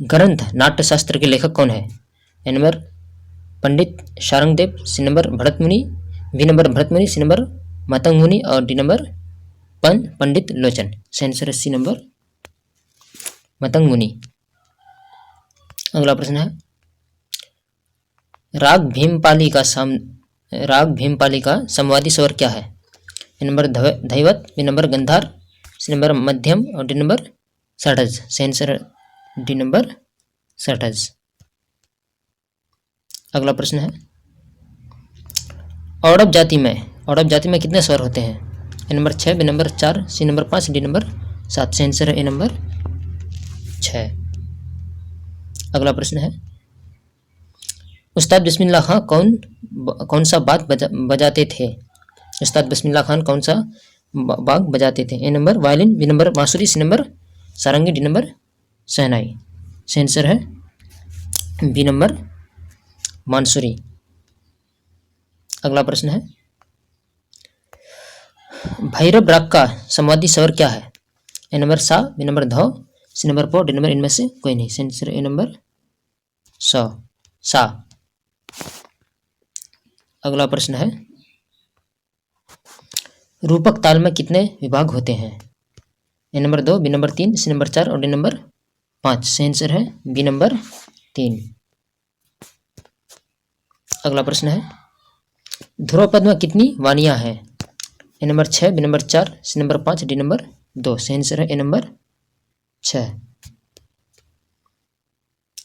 ग्रंथ नाट्यशास्त्र के लेखक कौन है? A number Pandit Sharangdev, C number Bharat मुनि, बी नंबर भरत मुनि, सी नंबर मतंग मुनि और डी नंबर पंडित लोचन। आंसर है सी नंबर मतंग मुनि। अगला प्रश्न है राग भीमपाली का समवादी स्वर क्या है? ए नंबर धैवत, बी नंबर गंधार, सी नंबर मध्यम और डी नंबर षडज। आंसर डी नंबर षडज। अगला प्रश्न है औडव जाति में कितने स्वर होते हैं? A number 6, B number 4, C number 5, D number 7। Answer है ए नंबर 6। अगला प्रश्न है उस्ताद बिस्मिल्लाह खान कौन सा बाग बजाते थे? उस्ताद बिस्मिल्लाह खान कौन सा बाग बजाते थे? A number violin, B number बांसुरी, सी नंबर सारंगी, डी नंबर शहनाई। आंसर है बी नंबर बांसुरी। अगला प्रश्न है भैरव राग का समवादी स्वर क्या है? ए नंबर सा, बी नंबर धौ, सी नंबर पौ, डी नंबर इनमें से कोई नहीं। आंसर ए नंबर सा। अगला प्रश्न है रूपक ताल में कितने विभाग होते हैं? A number 2, B number 3, C number 4 और डी नंबर 5। आंसर है बी नंबर 3। अगला प्रश्न है ध्रुवपद में कितनी वाणियां हैं? A number 6, B number 4, C number 5, D number 2। Answer है ए नंबर 6।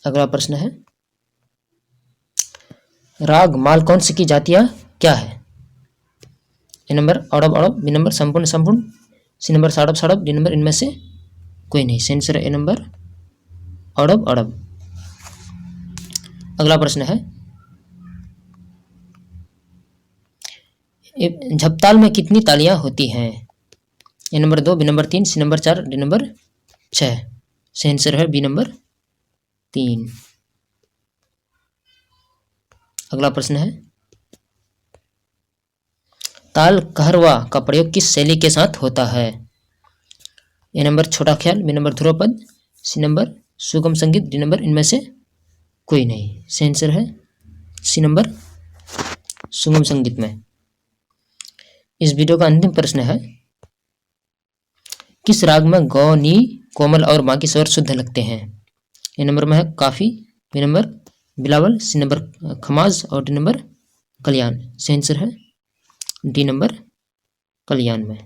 अगला प्रश्न है राग मालकौंस की जातियां क्या है? ए नंबर औडव औडव, बी नंबर संपूर्ण संपूर्ण, सी नंबर साड़ब साड़ब, डी नंबर इनमें से कोई नहीं। आंसर है ए नंबर औडव औडव। अगला प्रश्न है झपताल में कितनी तालियां होती हैं? A number 2, B number 3, C number 4, D number 6। Answer है बी नंबर 3। अगला प्रश्न है ताल कहरवा का प्रयोग किस शैली के साथ होता है? ए नंबर छोटा ख्याल, बी नंबर ध्रुवपद, सी नंबर सुगम संगीत, डी नंबर इनमें से कोई नहीं। आंसर है सी नंबर सुगम संगीत में। इस वीडियो का अंतिम प्रश्न है किस राग में गौ, नी, कोमल और बाकी स्वर शुद्ध लगते हैं? ए नंबर में है Kafi, B number Bilawal, C number Khamaj और डी नंबर कल्याण। आंसर है डी नंबर कल्याण में।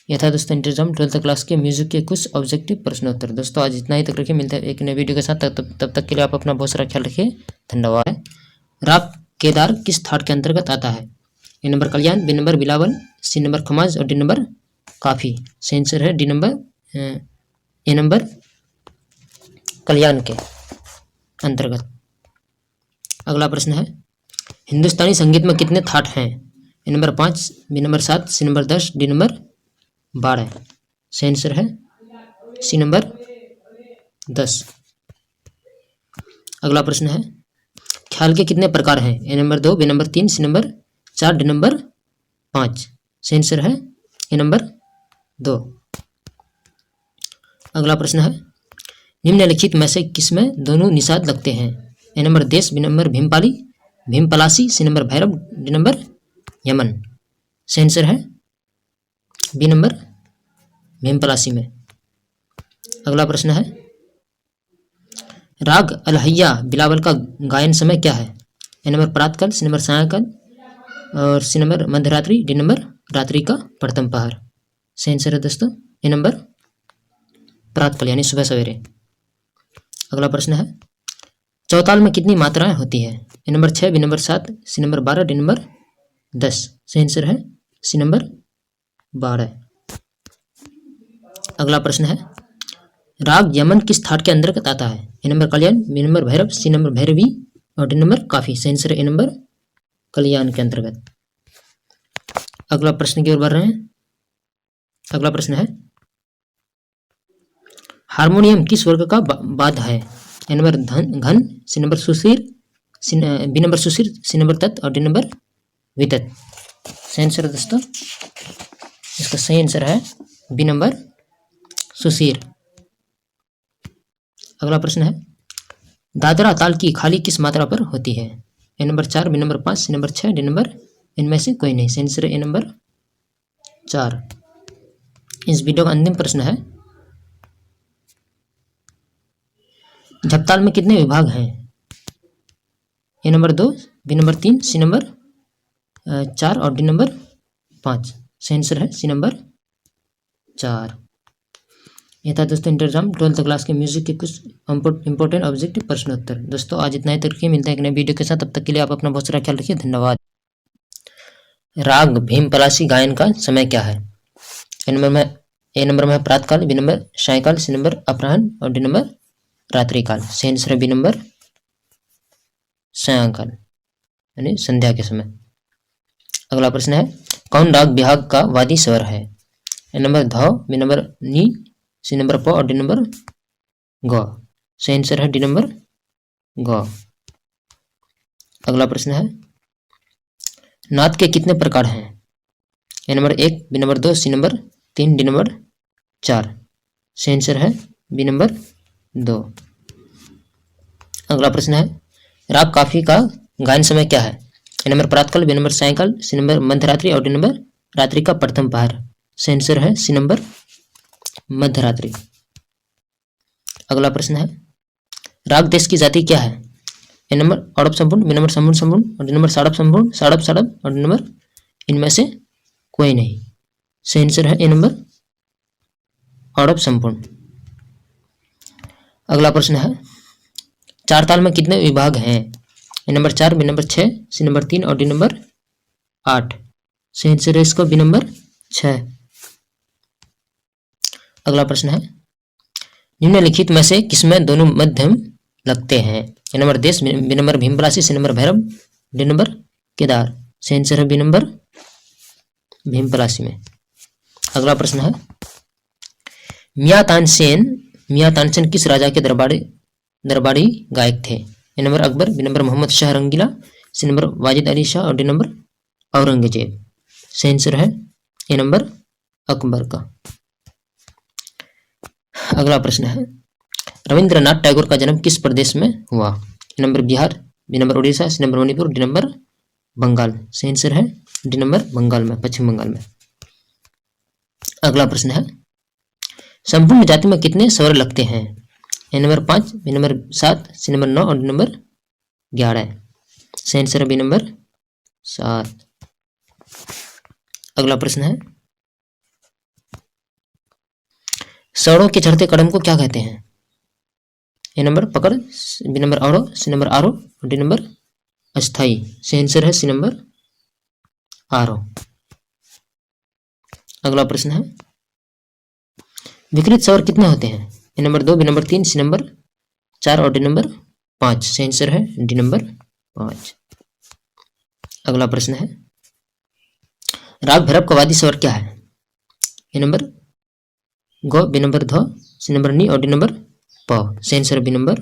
यह था दोस्तों इंटरजाम 12th क्लास के म्यूजिक के कुछ ऑब्जेक्टिव प्रश्नोत्तर। दोस्तों आज इतना ही तक रखिए, मिलते हैं एक नए वीडियो के साथ। तब तक के लिए आप अपना बहुत सारा ख्याल रखिए। धन्यवाद। राग केदार किस थाट के अंतर्गत आता है? A number Kalyan, B number Bilawal, C number Khamaj और डी नंबर काफी। आंसर है D number A number Kalyan के अंतर्गत। अगला प्रश्न है हिंदुस्तानी संगीत में कितने थाट हैं? A number 5, B number 7, C number 10, D number 12। Answer है सी नंबर 10। अगला प्रश्न है ख्याल के कितने प्रकार हैं? A number 2, B number 3, C number 4, D number 5। Answer है ए नंबर 2। अगला प्रश्न है निम्नलिखित में से किसमें दोनों निषाद लगते हैं? A number Desh, B number Bhimpalasi, C number Bhairav, D number Yaman. Answer है बी नंबर भीमपलासी में। अगला प्रश्न है राग अलहैया बिलावल का गायन समय क्या है? ए नंबर प्रातःकाल, सी नंबर सायंकाल और सी नंबर मध्यरात्रि, डी नंबर रात्रि का प्रथम पहर। आंसर है दोस्तों ए नंबर प्रातःकाल यानी सुबह सवेरे। अगला प्रश्न है चौताल में कितनी मात्राएं होती है? A number 6, B number 7, C number 12, D number 10। Answer है सी नंबर 12। अगला प्रश्न है राग यमन किस थाट के अंतर्गत आता है? A number Kalyan, B number Bhairav, C number Bhairavi और डी नंबर काफी। आंसर है ए नंबर कल्याण के अंतर्गत। अगला प्रश्न की ओर बढ़ रहे हैं। अगला प्रश्न है हारमोनियम किस वर्ग का वाद्य है? ए नंबर घन, सी number Sushir, B number Sushir, सी नंबर तत् और डी नंबर वितत। आंसर दोस्तों इसका सही आंसर है बी नंबर सुशीर। अगला प्रश्न है, दादरा ताल की खाली किस मात्रा पर होती है? A number 4, B number 5, C number 6, D number इनमें से कोई नहीं। सही आंसर है ए नंबर 4। इस वीडियो का अंतिम प्रश्न है, झपताल में कितने विभाग हैं? A number 2, B number 3, C number 4 और डी नंबर 5। सही आंसर है सी नंबर 4। ये था दोस्तों इंटर एग्जाम 12th क्लास के म्यूजिक के कुछ इंपॉर्टेंट ऑब्जेक्टिव प्रश्नोत्तर। दोस्तों आज इतना ही तक रखिए, मिलते हैं एक नए वीडियो के साथ। तब तक के लिए आप अपना बहुत सारा ख्याल रखिए। धन्यवाद। राग भीमपलासी गायन का समय क्या है? ए नंबर में प्रातःकाल, बी नंबर सायंकाल, सी नंबर अपराह्न और डी नंबर रात्रिकाल। सही आंसर है बी नंबर सायंकाल यानी संध्या के समय। अगला प्रश्न है, कौन राग बिहाग का वादी स्वर है? ए नंबर ध, बी नंबर नी, सी नंबर प और डी नंबर ग। सही आंसर है डी नंबर ग। अगला प्रश्न है, नाद के कितने प्रकार हैं? A number 1, B number 2, C number 3, D number 4। सही आंसर है बी नंबर 2। अगला प्रश्न है, राग काफी का गायन समय क्या है? ए नंबर प्रातःकाल, बी नंबर सायंकाल, सी नंबर मध्यरात्रि और डी नंबर रात्रि का प्रथम पहर। सही आंसर है सी नंबर मध्यरात्रि। अगला प्रश्न है, राग देश की जाति क्या है? ए नंबर औड़प संपूर्ण, बी नंबर संपूर्ण संपूर्ण और डी नंबर साड़प संपूर्ण साड़प साड़प और डी नंबर इनमें से कोई नहीं। सही आंसर है ए नंबर औड़प संपूर्ण। अगला प्रश्न है, चार ताल में कितने विभाग हैं? A number 4, B number 6, C number 3 और डी नंबर 8। सही आंसर है इसका बी नंबर 6। अगला प्रश्न है, निम्नलिखित में से किसमें दोनों मध्यम लगते हैं? A number Desh, B number Bhimpalasi, C number Bhairav, D number Kedar. सही आंसर है बी नंबर भीमपलासी में। अगला प्रश्न है, मियां तानसेन किस राजा के दरबारी गायक थे? A number Akbar, B number Mohammad Shah Rangeela, C number Wajid Ali Shah और डी नंबर औरंगजेब। सही आंसर है ए नंबर अकबर का। अगला प्रश्न है, रविंद्रनाथ टैगोर का जन्म किस प्रदेश में हुआ? A number Bihar, B number Orissa, C number Manipur, D number Bengal. सही आंसर है डी नंबर बंगाल में, पश्चिम बंगाल में। अगला प्रश्न है, संपूर्ण जाति में कितने स्वर लगते हैं? A number 5, B number 7, C number 9 और डी नंबर 11। सही आंसर है बी नंबर 7। अगला प्रश्न है, स्वरों के चढ़ते कदम को क्या कहते हैं? ए नंबर पकड़, बी नंबर अवरोह, सी नंबर आरोह और डी नंबर अस्थाई। सही आंसर है सी नंबर आरोह। अगला प्रश्न है, विकृत स्वर कितने होते हैं? A number 2, B number 3, C number 4 और डी नंबर 5। सही आंसर है डी नंबर 5। अगला प्रश्न है, राग भैरव का वादी स्वर क्या है? ए नंबर ग, बी नंबर ध, सी नंबर नी और डी नंबर प। सही आंसर है बी नंबर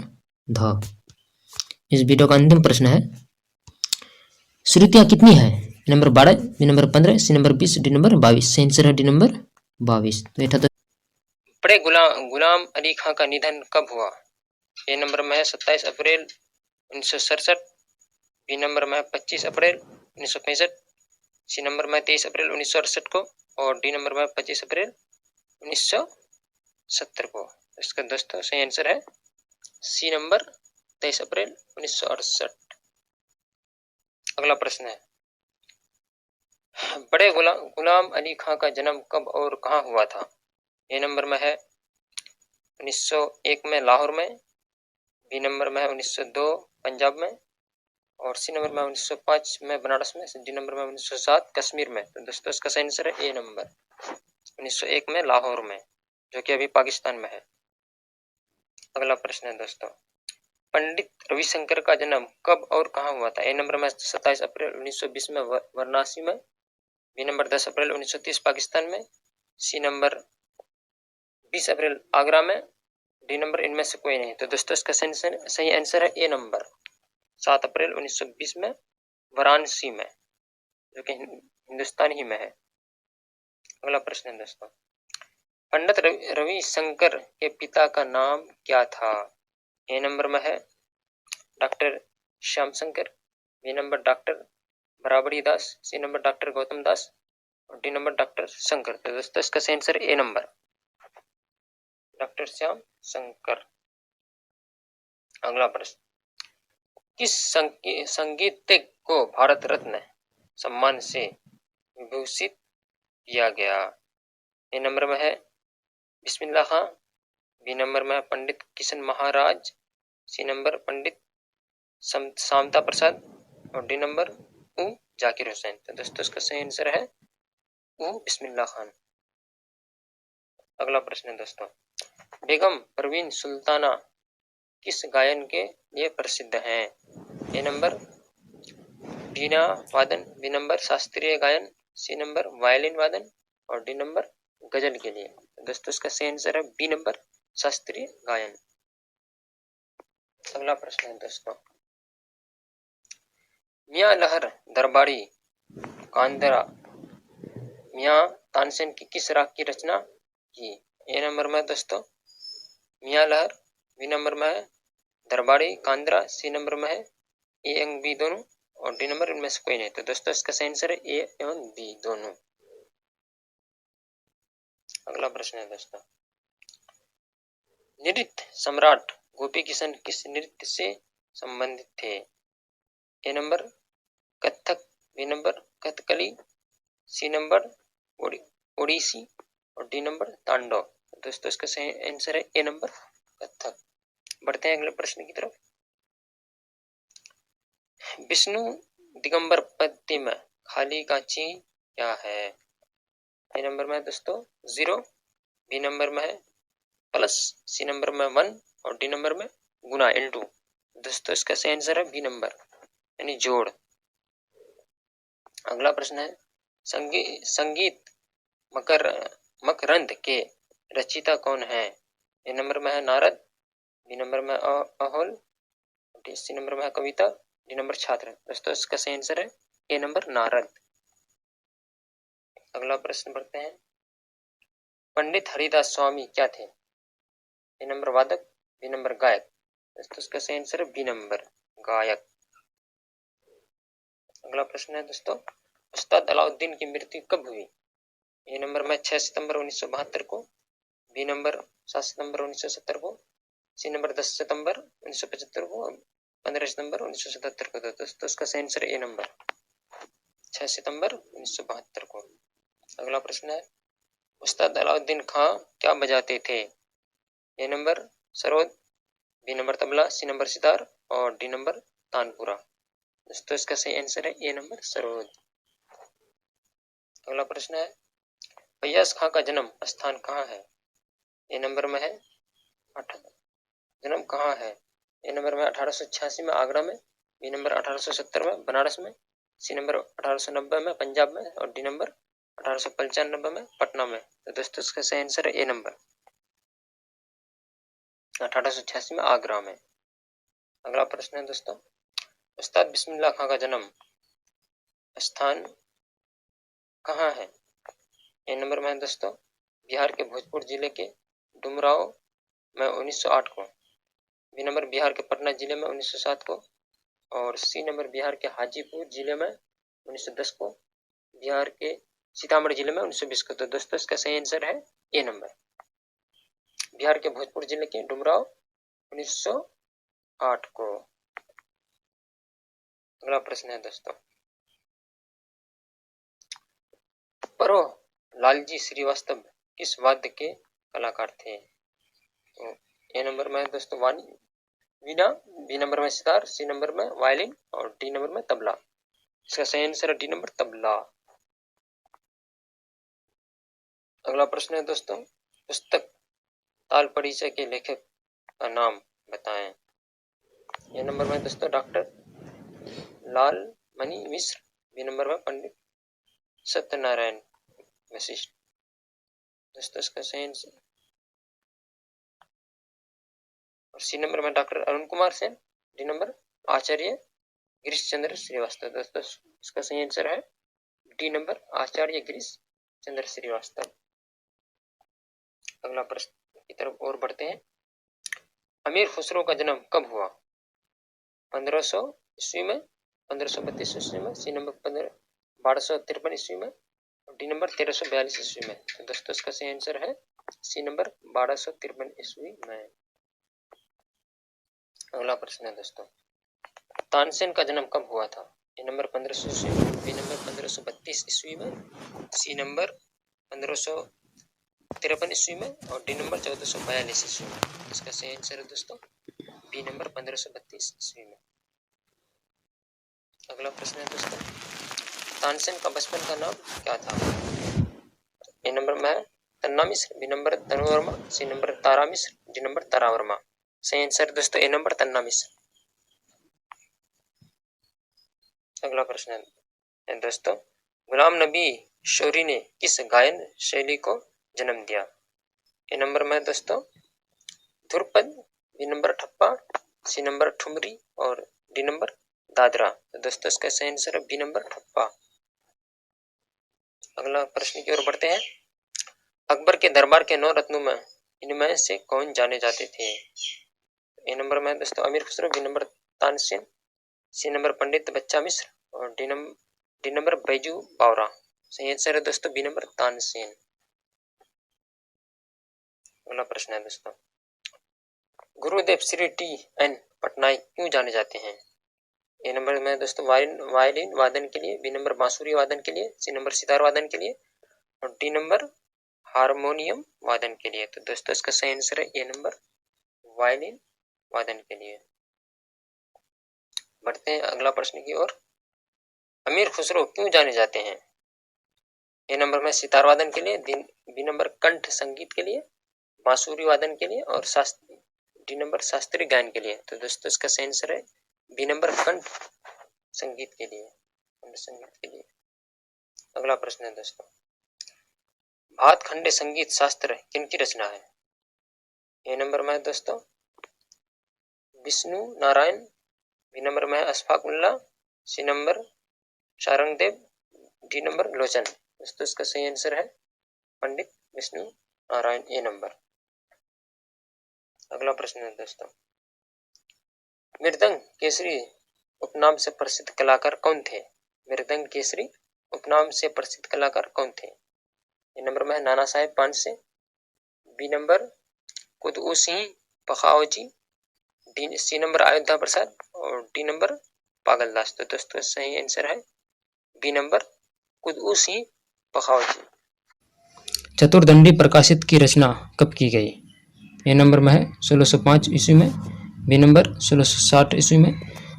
ध। इस वीडियो का अंतिम प्रश्न है, श्रुतियां कितनी है? A number 12, B number 15, C number 20, D number 22। सही आंसर है डी नंबर 22। तो ये था बड़े गुलाम अली खां का निधन कब हुआ? ए नंबर में है 27 अप्रैल 1967, बी नंबर में है 25 अप्रैल 1965, सी नंबर में 23 अप्रैल 1968 को और डी नंबर में 25 अप्रैल 1970 को। इसका दोस्तों सही आंसर है सी नंबर 23 अप्रैल 1968। अगला प्रश्न है, बड़े गुलाम अली खां का जन्म कब और कहां हुआ था? ए नंबर में है 1901 में लाहौर में, बी नंबर में है 1902 पंजाब में और सी नंबर में 1905 में बनारस में, डी नंबर में 1907 कश्मीर में। तो दोस्तों इसका सही आंसर है ए नंबर 1901 में लाहौर में, जो कि अभी पाकिस्तान में है। अगला प्रश्न है दोस्तों, पंडित रविशंकर का जन्म कब और कहां हुआ था? ए नंबर में 27 अप्रैल 1920 में वाराणसी में, बी नंबर 10 अप्रैल 1930 पाकिस्तान में, सी नंबर 20 अप्रैल आगरा में, डी नंबर इनमें से कोई नहीं। तो दोस्तों इसका सही आंसर है ए नंबर 7 अप्रैल 1920 में वाराणसी में, जो कि हिंदुस्तान ही में है। अगला प्रश्न है दोस्तों, पंडित रविशंकर के पिता का नाम क्या था? ए नंबर में है doctor Shyam Shankar, B number doctor Barabadi Das, C number doctor Gautam Das और डी नंबर डॉक्टर शंकर। तो दोस्तों इसका सही answer A number, doctor Shyam Shankar. अगला प्रश्न, किस संगीतज्ञ को भारत रत्न सम्मान से विभूषित किया गया? ए नंबर में है बिस्मिल्लाह खां, बी नंबर में है पंडित किशन महाराज, सी नंबर पंडित शामता प्रसाद और डी नंबर उ जाकिर हुसैन। तो दोस्तों इसका सही आंसर है उ बिस्मिल्लाह खान। अगला प्रश्न है दोस्तों, बेगम परवीन सुल्ताना किस गायन के लिए प्रसिद्ध हैं? ए नंबर वीणा वादन, बी नंबर शास्त्रीय गायन, सी नंबर वायलिन वादन और डी नंबर गजल के लिए। दोस्तों इसका सही आंसर है बी नंबर शास्त्रीय गायन। अगला प्रश्न है दोस्तों, मियां लहर दरबारी कांदरा मियां तानसेन की किस राग की रचना की? ए नंबर में दोस्तों मियां लहर, बी नंबर में है दरबारी कांदरा, सी नंबर में है ए एवं बी दोनों और डी नंबर इनमें से कोई नहीं। तो दोस्तों इसका सही आंसर है ए एवं बी दोनों। अगला प्रश्न है दोस्तों, नृत्य सम्राट गोपी किशन किस नृत्य से संबंधित थे? A number Kathak, B number Kathakali, C number Odissi और डी नंबर तांडव। दोस्तों इसका सही आंसर है ए नंबर कथक। बढ़ते हैं अगले प्रश्न की तरफ, विष्णु दिगंबर पद्य में खाली कांची क्या है? ए नंबर में है दोस्तों 0, बी नंबर में है प्लस, सी नंबर में 1 और डी नंबर में गुना L2। दोस्तों इसका सही आंसर है बी नंबर यानी जोड़। अगला प्रश्न है, संगीत मकरंद के रचयिता कौन है? ए नंबर में है नारद, बी नंबर में अहोल, सी नंबर में है कविता, डी नंबर छात्र। दोस्तों इसका सही आंसर है ए नंबर नारद। अगला प्रश्न पढ़ते हैं, पंडित हरिदास स्वामी क्या थे? ए नंबर वादक, बी नंबर गायक। दोस्तों इसका सही आंसर है बी नंबर गायक। अगला प्रश्न है दोस्तों, उस्ताद अलाउद्दीन की मृत्यु कब हुई? ए नंबर में 6 सितंबर 1972 को, बी नंबर 7 सितंबर 1970 को, सी नंबर 10 सितंबर 1975 को, 15 सितंबर 1977 को। दोस्तों इसका सही आंसर ए नंबर 6 सितंबर 1972 को। अगला प्रश्न है, उस्ताद अलाउद्दीन खां क्या बजाते थे? A number sarod, B number tabla, C number sitar और डी नंबर तानपुरा। दोस्तों इसका सही आंसर है ए नंबर सरोद। अगला प्रश्न है, फैयाज खां का जन्म स्थान कहाँ है? ए नंबर में है जन्म कहाँ है? ए नंबर में 1886 में आगरा में, बी नंबर 1870 में बनारस में, सी नंबर 1890 में पंजाब में और डी नंबर 1895 में पटना में। तो दोस्तों इसका सही आंसर है ए नंबर 1886 में आगरा में। अगला प्रश्न है दोस्तों, उस्ताद बिस्मिल्लाह खां का जन्म स्थान कहाँ है? ए नंबर में है दोस्तों बिहार के भोजपुर जिले के डुमराव में 1908 को, बी नंबर बिहार के पटना जिले में 1907 को और सी नंबर बिहार के हाजीपुर जिले में 1910 को, बिहार के सीतामढ़ी जिले में 1920 को। तो दोस्तों इसका सही आंसर है ए नंबर बिहार के भोजपुर जिले के डुमराव 1908 को। अगला प्रश्न है दोस्तों, परो लालजी श्रीवास्तव किस वाद्य के कलाकार थे? तो ए नंबर में है दोस्तों वीणा, बी नंबर में सितार, सी नंबर में वायलिन और डी नंबर में तबला। इसका सही आंसर है डी नंबर तबला। अगला प्रश्न है दोस्तों, पुस्तक ताल परिचय के लेखक का नाम बताएं। ये नंबर में दोस्तों doctor Lal Mani Mishra, B number में पंडित सत्यनारायण वशिष्ठ। दोस्तों इसका सही आंसर और सी नंबर में doctor Arun Kumar Sen, D number Acharya Girish Chandra Srivastava. दोस्तों इसका सही आंसर है डी नंबर आचार्य गिरीश चंद्र श्रीवास्तव। अगला प्रश्न की तरफ और बढ़ते हैं, अमीर खुसरो का जन्म कब हुआ? 1500 ईस्वी में, 1532 ईस्वी में, सी नंबर 1253 ईस्वी में, डी नंबर 1342 ईस्वी में। तो दोस्तों इसका सही आंसर है सी नंबर 1253 ईस्वी में। अगला प्रश्न है दोस्तों, तानसेन का जन्म कब हुआ था? ए नंबर 1500 ईस्वी में, बी नंबर 1532 ईस्वी में, सी नंबर 1553 ईस्वी में और डी नंबर 1442 ईस्वी में। इसका सही आंसर है दोस्तों बी नंबर 1532 ईस्वी में। अगला प्रश्न है दोस्तों, तानसेन का बचपन का नाम क्या था? ए नंबर में है तन्ना मिश्र, बी नंबर तनु वर्मा, सी नंबर तारा मिश्र, डी नंबर तारा वर्मा। सही आंसर दोस्तों ए नंबर तन्ना मिश्र। अगला प्रश्न है दोस्तों, गुलाम नबी शौरी ने किस गायन शैली को जन्म दिया? ए नंबर में दोस्तों ध्रुपद, बी नंबर ठप्पा, सी नंबर ठुमरी और डी नंबर दादरा। तो दोस्तों इसका सही आंसर है बी नंबर ठप्पा। अगला प्रश्न की ओर बढ़ते हैं, अकबर के दरबार के 9 रत्नों में इनमें से कौन जाने जाते थे? ए नंबर में दोस्तों Amir Khusro, B number Tansen, C number Pandit Bachcha Mishra और डी नंबर बैजू बावरा। सही आंसर है दोस्तों बी नंबर तानसेन। अगला प्रश्न है दोस्तों, गुरुदेव श्री टी एन पटनायक क्यों जाने जाते हैं? ए नंबर में दोस्तों वायलिन वादन के लिए, बी नंबर बांसुरी वादन के लिए, सी नंबर सितार वादन के लिए और डी नंबर हारमोनियम वादन के लिए। तो दोस्तों इसका सही आंसर है ए नंबर वायलिन वादन के लिए। बढ़ते हैं अगला प्रश्न की ओर, अमीर खुसरो क्यों जाने जाते हैं? ए नंबर में सितार वादन के लिए, बी नंबर कंठ संगीत के लिए, बांसुरी वादन के लिए और डी नंबर शास्त्रीय गायन के लिए। तो दोस्तों इसका सही आंसर है बी नंबर कंठ संगीत के लिए, कंठ संगीत के लिए। अगला प्रश्न है दोस्तों, भातखंडे संगीत शास्त्र किनकी रचना है? ए नंबर में है दोस्तों विष्णु नारायण, बी नंबर में है Ashfaq Ullah, C number Sharangdev, D number Lochan. दोस्तों इसका सही आंसर है पंडित विष्णु नारायण, ए नंबर। अगला प्रश्न है दोस्तों, मृदंग केसरी उपनाम से प्रसिद्ध कलाकार कौन थे? मृदंग केसरी उपनाम से प्रसिद्ध कलाकार कौन थे? ए नंबर में है Nana Saheb Pandse, B number Kutub Singh Pakhawaji, C number Ayodhya Prasad और डी नंबर पागलदास। तो दोस्तों सही आंसर है बी नंबर कुतुब सिंह पखावजी। चतुर्दंडी प्रकाशित की रचना कब की गई? ए नंबर में है 1605 ईस्वी में, बी नंबर 1660 ईस्वी में,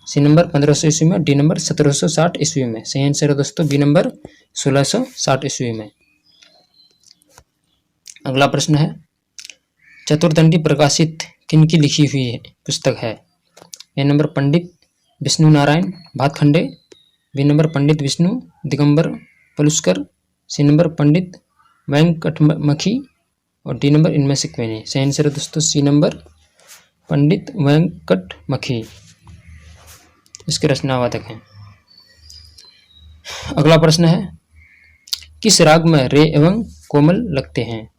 सी नंबर 1500 ईस्वी में, डी नंबर 1760 ईस्वी में। सही आंसर है दोस्तों बी नंबर 1660 ईस्वी में। अगला प्रश्न है, चतुर्दंडी प्रकाशित किनकी लिखी हुई है पुस्तक है? A number Pandit Vishnu Narayan Bhatkhande, B number Pandit Vishnu Digambar Paluskar, C number पंडित वेंकटमखी और डी नंबर इनमें से कोई नहीं। सही आंसर है दोस्तों सी नंबर पंडित वेंकटमखी, इसके रचनावादक हैं। अगला प्रश्न है, किस राग में रे एवं कोमल लगते हैं?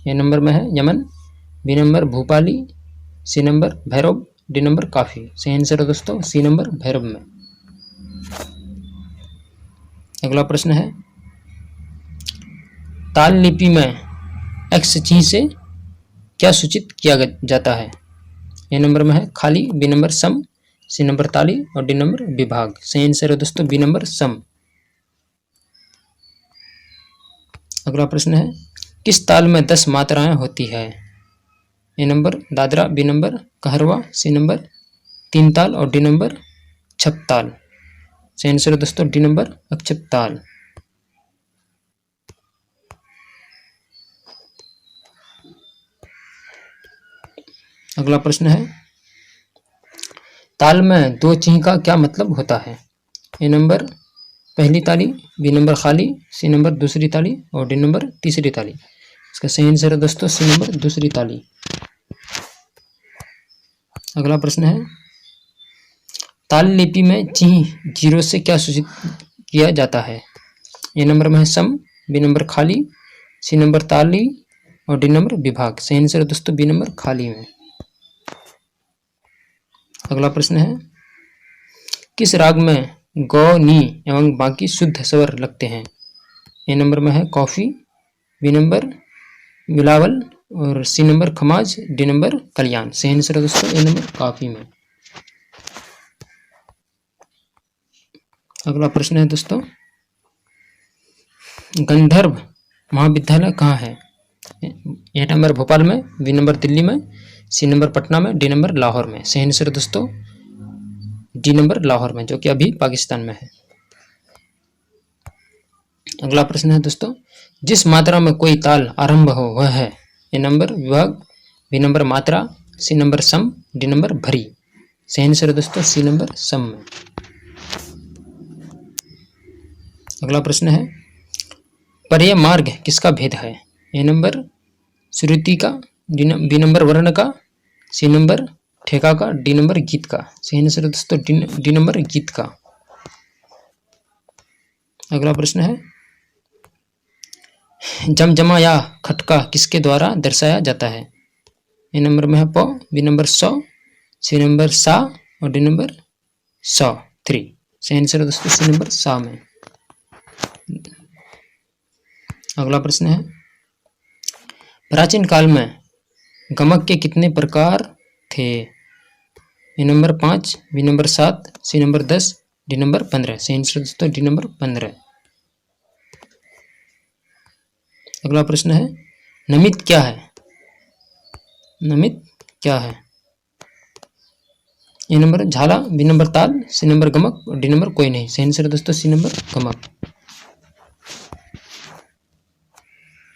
ए नंबर में है Yaman, B number Bhupali, C number Bhairav, D number Kafi. सही आंसर है दोस्तों सी नंबर भैरव में। अगला प्रश्न है, ताल लिपि में एक्स चिन्ह से क्या सूचित किया जाता है? ए नंबर में है खाली, बी नंबर सम, सी नंबर ताली और डी नंबर विभाग। सही आंसर है दोस्तों बी नंबर सम। अगला प्रश्न है, किस ताल में 10 मात्राएं होती है? A number Dadra, B number Keherwa, C number 3 ताल और डी नंबर छपताल। सही आंसर है दोस्तों डी नंबर अक्षपताल। अगला प्रश्न है, ताल में 2 चिन्ह का क्या मतलब होता है? ए नंबर पहली ताली, बी नंबर खाली, सी नंबर दूसरी ताली और डी नंबर तीसरी ताली। इसका सही आंसर है दोस्तों सी नंबर दूसरी ताली। अगला प्रश्न है, ताल लिपि में चिन्ह 0 से क्या सूचित किया जाता है? ए नंबर में है सम, बी नंबर खाली, सी नंबर ताली और डी नंबर विभाग। सही आंसर है दोस्तों बी नंबर खाली में। अगला प्रश्न है, किस राग में गौ, नी एवं बाकी शुद्ध स्वर लगते हैं? ए नंबर में है कॉफी, बी नंबर बिलावल और C number Khamaj, D number Kalyan. सही आंसर है दोस्तों ए नंबर काफी में। अगला प्रश्न है दोस्तों, गंधर्व महाविद्यालय कहाँ है? ए नंबर भोपाल में, बी नंबर दिल्ली में, सी नंबर पटना में, डी नंबर लाहौर में। सही आंसर है दोस्तों डी नंबर लाहौर में, जो कि अभी पाकिस्तान में है। अगला प्रश्न है दोस्तों, जिस मात्रा में कोई ताल आरंभ हो वह है? ए नंबर विभाग, बी नंबर मात्रा, सी नंबर सम, डी नंबर भरी। सही आंसर है दोस्तों सी नंबर सम में। अगला प्रश्न है, पर्याय मार्ग किसका भेद है? ए नंबर श्रुति का, बी नंबर वर्ण का, सी नंबर ठेका का, डी नंबर गीत का। सही आंसर है दोस्तों डी नंबर गीत का। अगला प्रश्न है, जमजमा या खटका किसके द्वारा दर्शाया जाता है? ए नंबर में है प, बी नंबर सौ, सी नंबर सा और डी नंबर 103। सही आंसर है दोस्तों सी नंबर सा में। अगला प्रश्न है, प्राचीन काल में गमक के कितने प्रकार थे? A number 5, B number 7, C number 10, D number 15। सही आंसर दोस्तों डी नंबर 15। अगला प्रश्न है, नमित क्या है? नमित क्या है? ए नंबर झाला, बी नंबर ताल, सी नंबर गमक और डी नंबर कोई नहीं। सही आंसर दोस्तों सी नंबर गमक।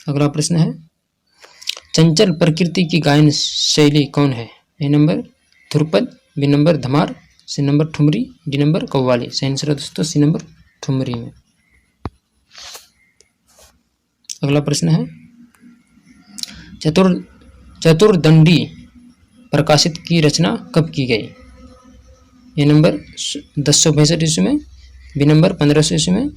अगला प्रश्न है, चंचल प्रकृति की गायन शैली कौन है? A number Dhrupad, B number Dhamar, C number thumri, D number qawwali. सही आंसर दोस्तों सी नंबर ठुमरी में। अगला प्रश्न है, चतुर्दंडी प्रकाशित की रचना कब की गई? ए नंबर 1065 ईस्वी में, बी नंबर 1500 ईस्वी में,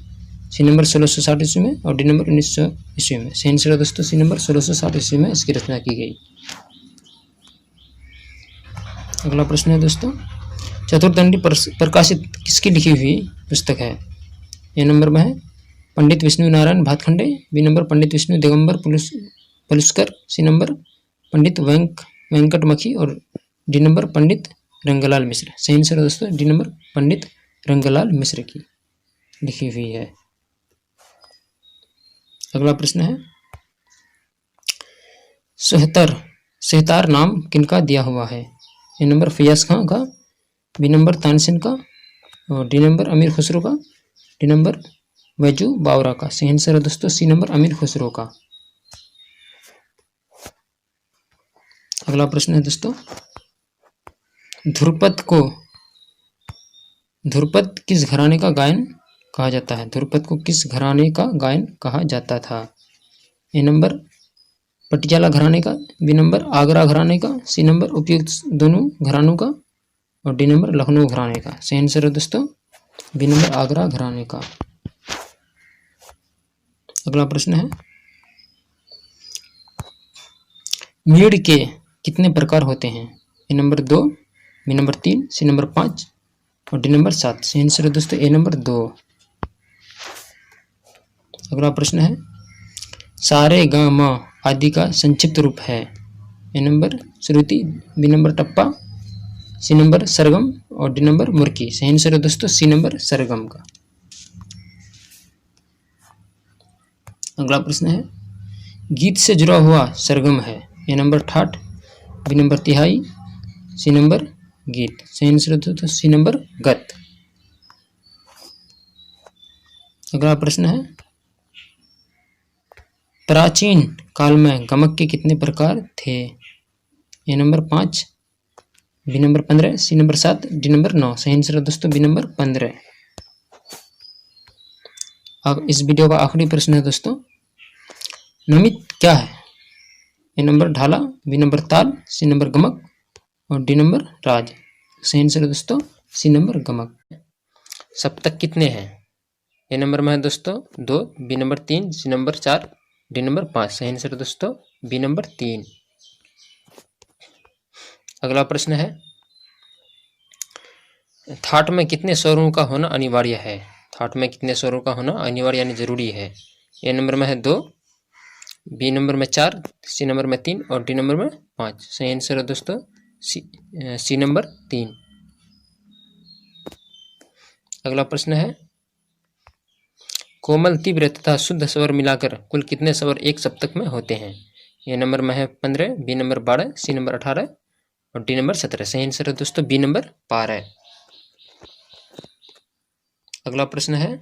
सी नंबर 1660 ईस्वी में और डी नंबर 1900 ईस्वी में। सही आंसर दोस्तों सी नंबर 1660 ईस्वी में इसकी रचना की गई। अगला प्रश्न है दोस्तों, चतुर्दंडी प्रकाशित किसकी लिखी हुई पुस्तक है? ए नंबर में है पंडित विष्णु नारायण भातखंडे, बी नंबर पंडित विष्णु दिगंबर पलुस्कर, सी नंबर पंडित वेंकटमखी और डी नंबर पंडित रंगलाल मिश्र। सही आंसर है दोस्तों डी नंबर पंडित रंगलाल मिश्र की लिखी हुई है। अगला प्रश्न है, सहतार नाम किनका दिया हुआ है? ए नंबर फैयाज खां का, बी नंबर तानसेन का और डी नंबर अमीर खुसरो का, डी नंबर वैजू बावरा का। सही आंसर है दोस्तों सी नंबर अमीर खुसरो का। अगला प्रश्न है दोस्तों, ध्रुपद किस घराने का गायन कहा जाता है? ध्रुपद को किस घराने का गायन कहा जाता था? ए नंबर पटियाला घराने का, बी नंबर आगरा घराने का, सी नंबर उपयुक्त दोनों घरानों का और डी नंबर लखनऊ घराने का। सही आंसर है दोस्तों बी नंबर आगरा घराने का। अगला प्रश्न है, मीड़ के कितने प्रकार होते हैं? A number 2, B number 3, C number 5 और डी नंबर 7। सही आंसर है दोस्तों ए नंबर 2। अगला प्रश्न है, सारे ग म आदि का संक्षिप्त रूप है? A number Shruti, B number tappa, C number सरगम और डी नंबर मुर्की। सही आंसर है दोस्तों सी नंबर सरगम का। अगला प्रश्न है, गीत से जुड़ा हुआ सरगम है? ए नंबर ठाठ, बी नंबर तिहाई, सी नंबर गीत। सही आंसर है दोस्तों सी नंबर गत। अगला प्रश्न है, प्राचीन काल में गमक के कितने प्रकार थे? A number 5, B number 15, C number 7, D number 9। सही आंसर है दोस्तों बी नंबर 15। अब इस वीडियो का आखिरी प्रश्न है दोस्तों, नमित क्या है? ए नंबर ढाला, बी नंबर ताल, सी नंबर गमक और डी नंबर राज। सही आंसर है दोस्तों सी नंबर गमक। सप्तक कितने हैं? ए नंबर में है दोस्तों 2, B number 3, C number 4, D number 5। सही आंसर है दोस्तों बी नंबर 3। अगला प्रश्न है, थाट में कितने स्वरों का होना अनिवार्य है? थाट में कितने स्वरों का होना अनिवार्य यानी जरूरी है? ए नंबर में है 2, बी नंबर में 4, सी नंबर में 3 और डी नंबर में 5। सही आंसर है दोस्तों सी नंबर 3। अगला प्रश्न है, कोमल, तीव्र तथा शुद्ध स्वर मिलाकर कुल कितने स्वर एक सप्तक में होते हैं? ए नंबर में है 15, बी नंबर 12, सी नंबर 18 और डी नंबर 17। सही आंसर है दोस्तों बी नंबर 12। अगला प्रश्न है,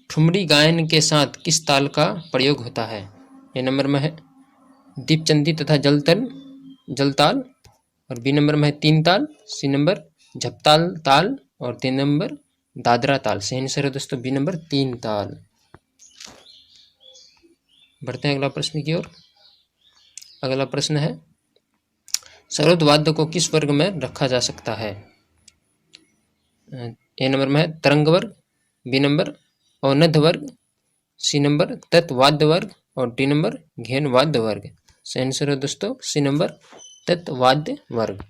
ठुमरी गायन के साथ किस ताल का प्रयोग होता है? ए नंबर में है दीपचंदी तथा जलताल और बी नंबर में है 3 ताल, सी नंबर झपताल ताल और डी नंबर दादरा ताल। सही आंसर है दोस्तों बी नंबर 3 ताल। बढ़ते हैं अगला प्रश्न की ओर। अगला प्रश्न है, सरोद वाद्य को किस वर्ग में रखा जा सकता है? ए नंबर में है तरंग वर्ग, बी नंबर औनध वर्ग, सी नंबर तत्वाद्य वर्ग और डी नंबर घेन वाद्य वर्ग। सही आंसर है दोस्तों सी नंबर तत्वाद्य वर्ग।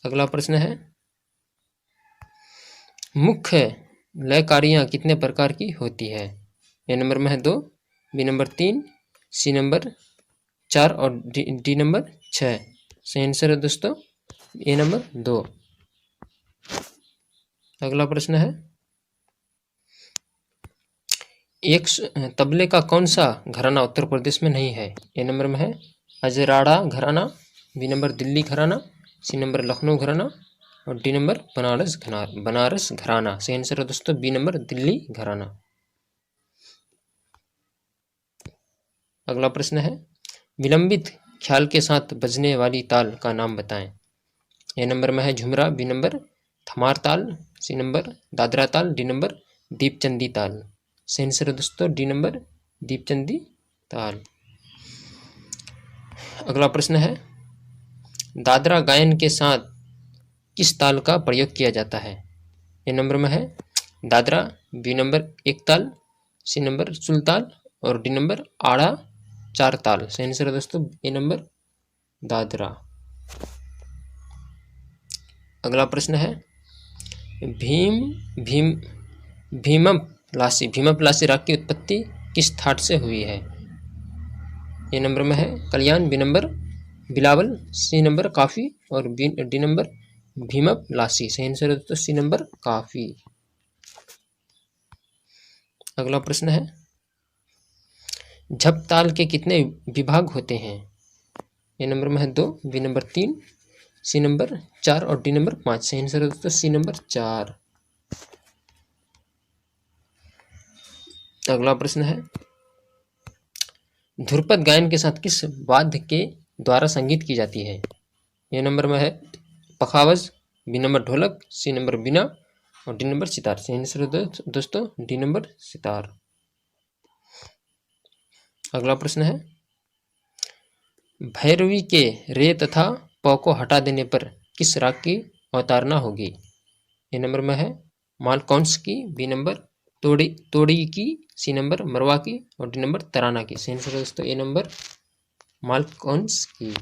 अगला प्रश्न है, मुख्य लयकारियाँ कितने प्रकार की होती है? ए नंबर में है 2, बी नंबर 3, सी नंबर 4 और डी नंबर 6। सही आंसर है दोस्तों ए नंबर 2। अगला प्रश्न है, एक तबले का कौन सा घराना उत्तर प्रदेश में नहीं है? ए नंबर में है अजराड़ा घराना, बी नंबर दिल्ली घराना, सी नंबर लखनऊ घराना और डी नंबर बनारस घराना। सही आंसर है दोस्तों बी नंबर दिल्ली घराना। अगला प्रश्न है, विलंबित ख्याल के साथ बजने वाली ताल का नाम बताएं। ए नंबर में है झुमरा, बी नंबर थमार ताल, सी नंबर दादरा ताल, डी नंबर दीपचंदी ताल। सही आंसर है दोस्तों डी नंबर दीपचंदी ताल। अगला प्रश्न है, दादरा गायन के साथ किस ताल का प्रयोग किया जाता है? ए नंबर में है दादरा, बी नंबर एक ताल, सी नंबर सुलताल और डी नंबर आड़ा 4 ताल। सही आंसर है दोस्तों ए नंबर दादरा। अगला प्रश्न है, भीमपलासी राग की उत्पत्ति किस थाट से हुई है? ए नंबर में है Kalyan, B number Bilawal, C number Kafi और डी नंबर भीमपलासी। सही आंसर है दोस्तों सी नंबर काफी। अगला प्रश्न है, झप ताल के कितने विभाग होते हैं? ए नंबर में है 2, बी नंबर 3, सी नंबर 4 और डी नंबर 5। सही आंसर है दोस्तों सी नंबर 4। अगला प्रश्न है, ध्रुपद गायन के साथ किस वाद्य के द्वारा संगीत की जाती है? ए नंबर में है पखावज, बी नंबर ढोलक, सी नंबर बीना और डी नंबर सितार। सही आंसर है दोस्तों डी नंबर सितार। अगला प्रश्न है, भैरवी के रे तथा प को हटा देने पर किस राग की अवतारणा होगी? ए नंबर में है मालकौंस की, बी नंबर तोड़ी की, सी नंबर मरवा की और डी नंबर तराना की। सही आंसर है दोस्तों ए नंबर मालकौंस की।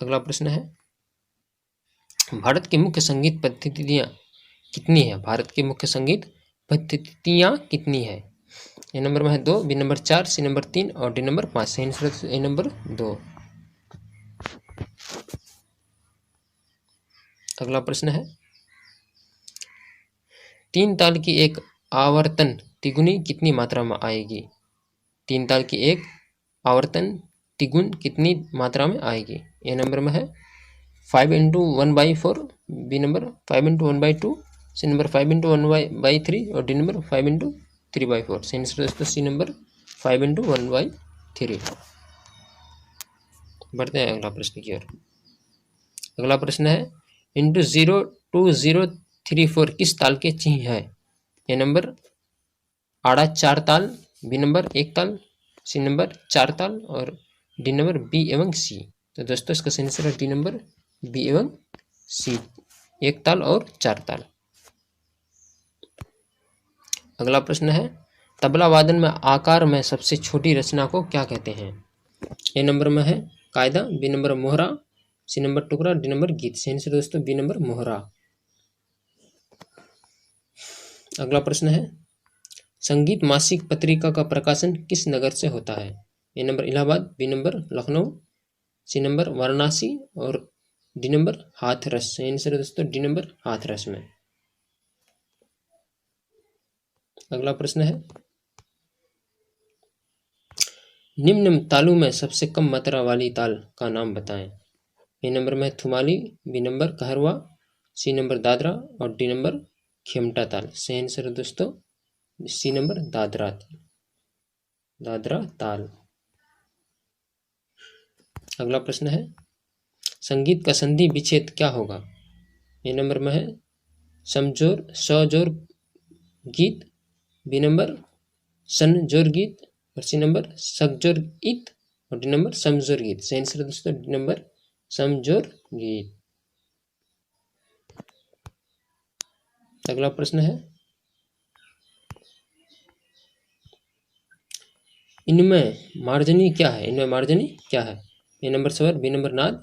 अगला प्रश्न है, भारत की मुख्य संगीत पद्धतियाँ कितनी है? भारत की मुख्य संगीत पद्धतियाँ कितनी है? ए नंबर में है 2, बी नंबर 4, सी नंबर 3 और डी नंबर 5। सही आंसर ए नंबर 2। अगला प्रश्न है, 3 ताल की एक आवर्तन तिगुनी कितनी मात्रा में आएगी? 3 ताल की एक आवर्तन तिगुन कितनी मात्रा में आएगी? ए नंबर में है 5 × 1/4, बी नंबर 5 × 1/2, सी नंबर 5 × 1/3 और डी नंबर 5 × 3/4। सही आंसर दोस्तों सी नंबर 5 × 1/3। बढ़ते हैं अगला प्रश्न की ओर। अगला प्रश्न है, इंटू 0 2 0 3 4 किस ताल के चिन्ह है? ए नंबर आड़ा 4 ताल, बी नंबर 1 ताल, सी नंबर 4 ताल और डी नंबर बी एवं सी। तो दोस्तों इसका सही आंसर है डी नंबर बी एवं सी, 1 ताल और 4 ताल। अगला प्रश्न है, तबला वादन में आकार में सबसे छोटी रचना को क्या कहते हैं? ए नंबर में है कायदा, बी नंबर मोहरा, सी नंबर टुकड़ा, डी नंबर गीत। सही आंसर दोस्तों बी नंबर मोहरा। अगला प्रश्न है, संगीत मासिक पत्रिका का प्रकाशन किस नगर से होता है? A number Allahabad, B number Lucknow, C number Varanasi और डी नंबर हाथरस। सही आंसर है दोस्तों डी नंबर हाथरस में। अगला प्रश्न है, निम्न तालों में सबसे कम मात्रा वाली ताल का नाम बताएं। ए नंबर में Thumali, B number Keherwa, C number Dadra और डी नंबर खेमटा ताल। सही आंसर है दोस्तों सी नंबर दादरा ताल। अगला प्रश्न है, संगीत का संधि विच्छेद क्या होगा? ए नंबर में है समजोर सजोर गीत, बी नंबर सनजोर गीत और सी नंबर सकजोर गीत और डी नंबर समजोर गीत। सही आंसर है दोस्तों डी नंबर समजोर गीत। अगला प्रश्न है, इनमें मार्जनी क्या है? इनमें मार्जनी क्या है? ए नंबर स्वर, बी नंबर नाद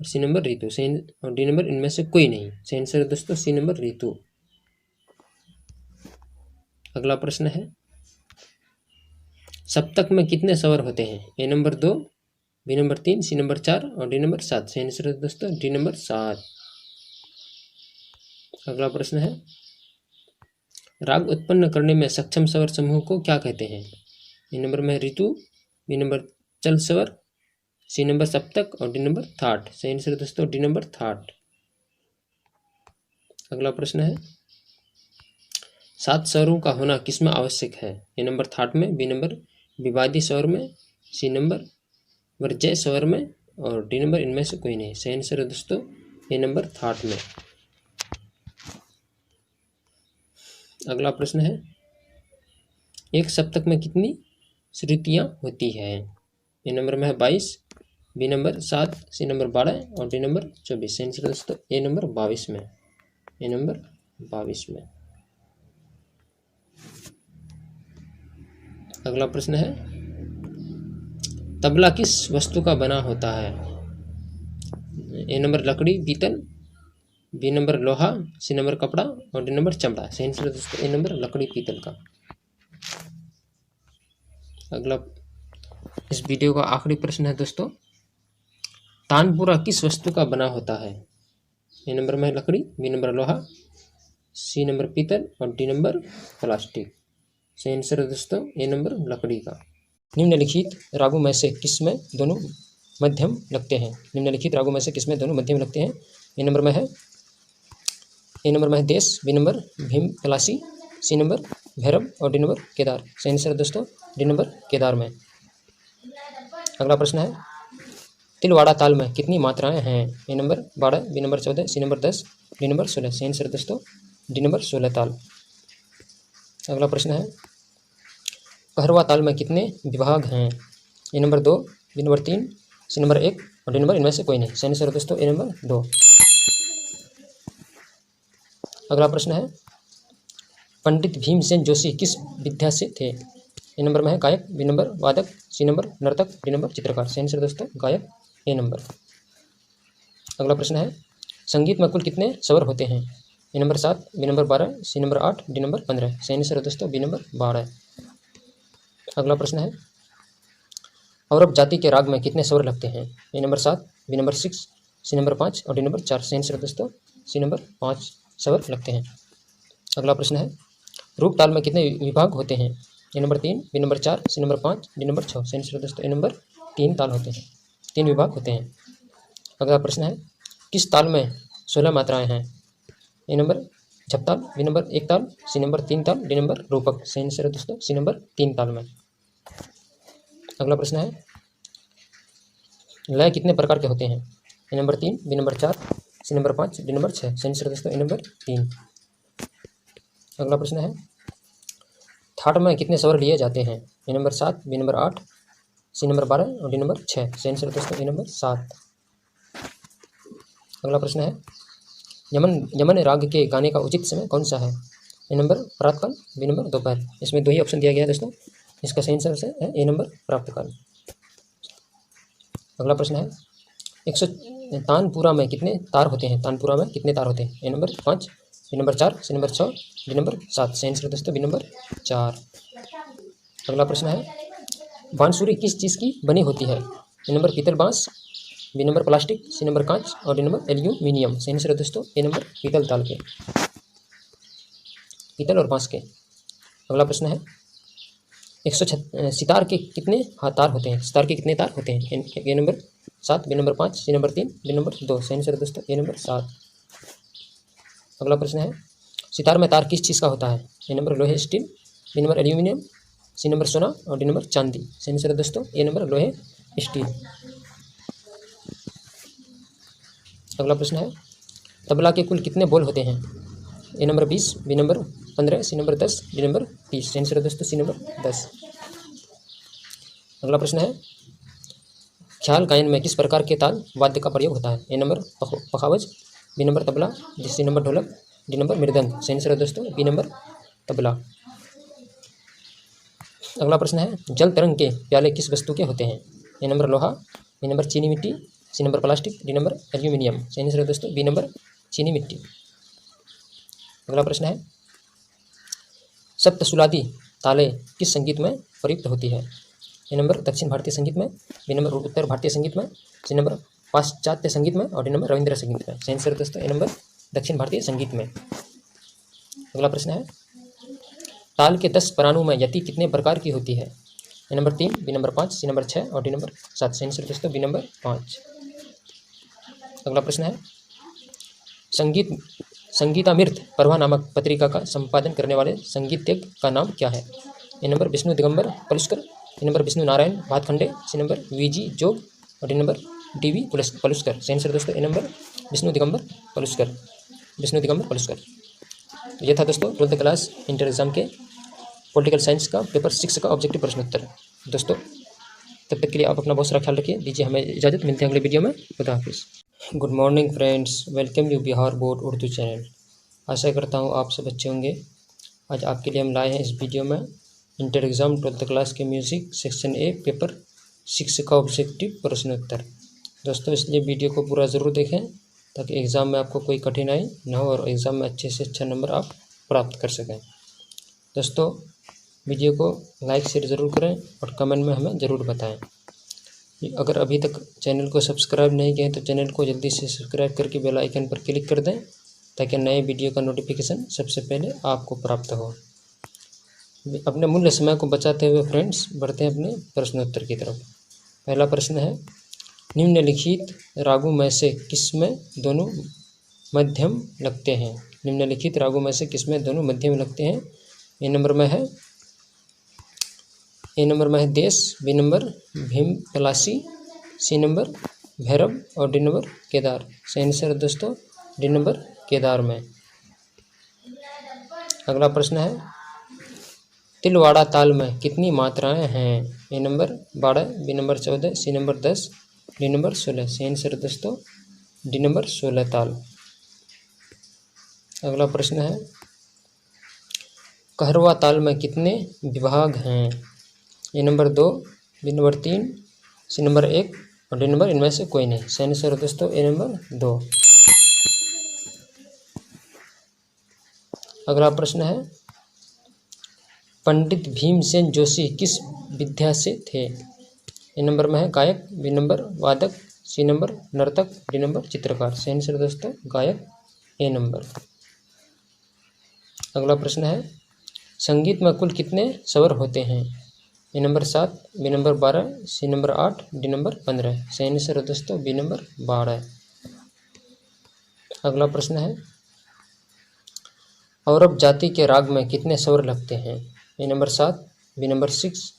और सी नंबर ऋतु। सही और डी नंबर इनमें से कोई नहीं। सही आंसर है दोस्तों सी नंबर ऋतु। अगला प्रश्न है, सप्तक में कितने स्वर होते हैं? A number 2, B number 3, C number 4 और डी नंबर 7। सही आंसर है दोस्तों डी नंबर 7। अगला प्रश्न है, राग उत्पन्न करने में सक्षम स्वर समूह को क्या कहते हैं? ए नंबर में ऋतु, बी नंबर चल स्वर, सी नंबर सप्तक और डी नंबर थाट। सही आंसर है दोस्तों डी नंबर थाट। अगला प्रश्न है, 7 स्वरों का होना किसमें आवश्यक है? ए नंबर थाट में, बी नंबर विवादी स्वर में, सी नंबर वर्ज्य स्वर में और डी नंबर इनमें से कोई नहीं। सही आंसर है दोस्तों ए नंबर थाट में। अगला प्रश्न है, एक सप्तक में कितनी श्रुतियां होती है? ए नंबर में है 22, बी नंबर 7, सी नंबर 12 और डी नंबर 24। सही आंसर है दोस्तों ए नंबर 22 में। ए नंबर 22 में। अगला प्रश्न है, तबला किस वस्तु का बना होता है? ए नंबर लकड़ी पीतल, बी नंबर लोहा, सी नंबर कपड़ा और डी नंबर चमड़ा। सही आंसर है दोस्तों ए नंबर लकड़ी पीतल का। अगला इस वीडियो का आखिरी प्रश्न है दोस्तों, तानपुरा किस वस्तु का बना होता है? ए नंबर में लकड़ी, बी नंबर लोहा, सी नंबर पीतल और डी नंबर प्लास्टिक। सही आंसर है दोस्तों ए नंबर लकड़ी का। निम्नलिखित रागों में से किसमें दोनों मध्यम लगते हैं? निम्नलिखित रागों में से किसमें दोनों मध्यम लगते हैं? ए नंबर में है Desh, B number Bhim Talasi, C number Bhairav और डी नंबर केदार। सही आंसर है दोस्तों डी नंबर केदार में। अगला प्रश्न है, तिलवाड़ा ताल में कितनी मात्राएं हैं? A number 12, B number 14, C number 10, D number 16। सही आंसर है दोस्तों डी नंबर 16 ताल। अगला प्रश्न है, कहरवा ताल में कितने विभाग हैं? A number 2, B number 3, C number 1 और डी नंबर इनमें से कोई नहीं। सही आंसर है दोस्तों ए नंबर 2। अगला प्रश्न है, पंडित भीमसेन जोशी किस विद्या से थे? ए नंबर में है गायक, बी नंबर वादक, सी नंबर नर्तक, डी नंबर चित्रकार। सही आंसर दोस्तों गायक ए नंबर। अगला प्रश्न है, संगीत में कुल कितने स्वर होते हैं? A number 7, B number 12, C number 8, D number 15। सही आंसर है दोस्तों बी नंबर 12। अगला प्रश्न है, औरव जाति के राग में कितने स्वर लगते हैं? A number 7, B number 6, C number 5 और डी नंबर 4। सही आंसर है दोस्तों सी नंबर 5 स्वर लगते हैं। अगला प्रश्न है, रूप ताल में कितने विभाग होते हैं? A number 3, B number 4, C number 5, D number 6। सही आंसर है दोस्तों ए नंबर 3 ताल होते हैं, 3 विभाग होते हैं। अगला प्रश्न है, किस ताल में 16 मात्राएं हैं? A number Jhaptal, B number 1 ताल, सी नंबर 3 ताल, डी नंबर रूपक। सही आंसर है दोस्तों सी नंबर 3 ताल में। अगला प्रश्न है, लय कितने प्रकार के होते हैं? A number 3, B number 4, C number 5, D number 6। सही आंसर है दोस्तों ए नंबर 3। अगला प्रश्न है, थाट में कितने स्वर लिए जाते हैं? A number 7, B number 8, C number 12 और डी नंबर 6। सही आंसर है दोस्तों ए नंबर 7। अगला प्रश्न है, यमन राग के गाने का उचित समय कौन सा है? ए नंबर प्रातःकाल, बी नंबर दोपहर। इसमें 2 ही ऑप्शन दिया गया है दोस्तों। इसका सही आंसर है ए नंबर प्रातःकाल। अगला प्रश्न है 100 तानपुरा में कितने तार होते हैं? तानपुरा में कितने तार होते हैं? A number 5, B number 4, C number 6, D number 7। सही आंसर दोस्तों बी नंबर 4। अगला प्रश्न है बांसुरी किस चीज़ की बनी होती है? ए नंबर पीतल बांस, B number plastic, C number कांच और डी नंबर एल्यूमिनियम। सही आंसर दोस्तों ए नंबर पीतल ताल के, पीतल और बांस के। अगला प्रश्न है सितार के कितने तार होते हैं? सितार के कितने तार होते हैं? A number 7, B number 5, C number 3, D number 2। सही आंसर दोस्तों ए नंबर 7। अगला प्रश्न है सितार में तार किस चीज़ का होता है? ए नंबर लोहे steel, B number aluminium, C number सोना और डी नंबर चांदी। सही आंसर दोस्तों ए नंबर लोहे स्टील। अगला प्रश्न है तबला के कुल कितने बोल होते हैं? A number 20, B number 15, C number 10, D number 30। सही आंसर दोस्तों सी नंबर 10। अगला प्रश्न है ख्याल गायन में किस प्रकार के ताल वाद्य का प्रयोग होता है? A number pakhawaj, B number tabla, C number dholak, D number mridang. सही आंसर दोस्तों बी नंबर तबला। अगला प्रश्न है जल तरंग के प्याले किस वस्तु के होते हैं? ए नंबर लोहा, बी नंबर चीनी मिट्टी, C number plastic, D number aluminium. सही आंसर दोस्तों बी नंबर चीनी मिट्टी। अगला प्रश्न है सप्तसुलादी ताले किस संगीत में प्रयुक्त होती है? ए नंबर दक्षिण भारतीय संगीत में, बी नंबर उत्तर भारतीय संगीत में, सी नंबर पाश्चात्य संगीत में और डी नंबर रविंद्र संगीत में। सही आंसर दोस्तों ए नंबर दक्षिण भारतीय संगीत में। अगला प्रश्न है ताल के 10 परानों में यति कितने प्रकार की होती है? A number 3, B number 5, C number 6 और डी नंबर 7। सही आंसर दोस्तों बी नंबर 5। अगला प्रश्न है संगीतामृत प्रभा नामक पत्रिका का संपादन करने वाले संगीतज्ञ का नाम क्या है? A number Vishnu Digambar Paluskar, B number Vishnu Narayan Bhatkhande, C number V G Jog और डी नंबर डीवी पलुस्कर। सही आंसर दोस्तों ए नंबर विष्णु दिगंबर पलुस्कर, विष्णु दिगंबर पलुस्कर। तो यह था दोस्तों 12th क्लास इंटर एग्जाम के पॉलिटिकल साइंस का पेपर 6 का ऑब्जेक्टिव प्रश्न उत्तर। दोस्तों तब तक के लिए आप अपना बहुत सारा ख्याल रखिए। दीजिए हमें इजाज़त, मिलते हैं अगले वीडियो में। खुदा हाफिज़। Good morning friends, welcome you Bihar board Urdu channel. आशा करता हूँ आप सब अच्छे होंगे। आज आपके लिए हम लाए हैं इस वीडियो में इंटर एग्ज़ाम 12th क्लास के म्यूज़िक सेक्शन ए पेपर 6 का ऑब्जेक्टिव प्रश्न उत्तर। दोस्तों इसलिए वीडियो को पूरा ज़रूर देखें ताकि एग्ज़ाम में आपको कोई कठिनाई न हो और एग्ज़ाम में अच्छे से अच्छा नंबर आप प्राप्त कर सकें। दोस्तों वीडियो को लाइक शेयर ज़रूर करें और कमेंट में हमें ज़रूर बताएं। अगर अभी तक चैनल को सब्सक्राइब नहीं किए तो चैनल को जल्दी से सब्सक्राइब करके बेल आइकन पर क्लिक कर दें ताकि नए वीडियो का नोटिफिकेशन सबसे पहले आपको प्राप्त हो। अपने मूल्य समय को बचाते हुए फ्रेंड्स बढ़ते हैं अपने प्रश्नोत्तर की तरफ। पहला प्रश्न है निम्नलिखित रागों में से किसमें दोनों मध्यम लगते हैं? निम्नलिखित रागों में से किसमें दोनों मध्यम लगते हैं? ए नंबर में है Desh, B number Bhim Palasi, C number Bhairav और डी नंबर केदार। सही आंसर दोस्तों डी नंबर केदार में। अगला प्रश्न है तिलवाड़ा ताल में कितनी मात्राएं हैं? A number 12, B number 14, C number 10, D number 16। सही आंसर दोस्तों डी नंबर 16 ताल। अगला प्रश्न है कहरवा ताल में कितने विभाग हैं? A number 2, B number 3, C number 1 और डी नंबर इनमें से कोई नहीं। सही आंसर दोस्तों ए नंबर 2। अगला प्रश्न है पंडित भीमसेन जोशी किस विद्या से थे? ए नंबर में है गायक, बी नंबर वादक, सी नंबर नर्तक, डी नंबर चित्रकार। सही आंसर दोस्तों गायक ए नंबर। अगला प्रश्न है संगीत में कुल कितने स्वर होते हैं? A number 7, B number 12, C number 8, D number 15। सही आंसर दोस्तों बी नंबर 12। अगला प्रश्न है औरव जाति के राग में कितने स्वर लगते हैं? A number 7, B number 6,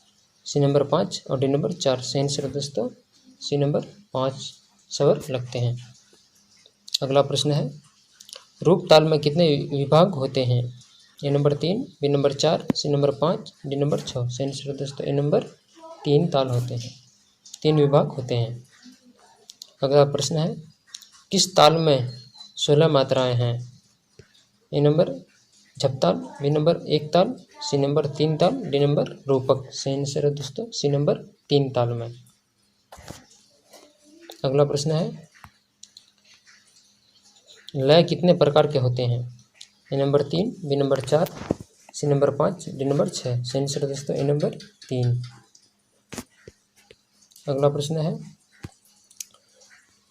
C number 5 और डी नंबर 4। सही आंसर दोस्तों सी नंबर 5 स्वर लगते हैं। अगला प्रश्न है रूप ताल में कितने विभाग होते हैं? A number 3, B number 4, C number 5, D number 6। सही आंसर दोस्तों ए नंबर 3 ताल होते हैं, 3 विभाग होते हैं। अगला प्रश्न है किस ताल में 16 मात्राएं हैं? A number Jhaptal, B number 1 ताल, सी नंबर 3 ताल, डी नंबर रूपक। सही आंसर है दोस्तों सी नंबर 3 ताल में। अगला प्रश्न है, लय कितने प्रकार के होते हैं? A number 3, B number 4, C number 5, D number 6। सही आंसर है दोस्तों ए नंबर 3। अगला प्रश्न है,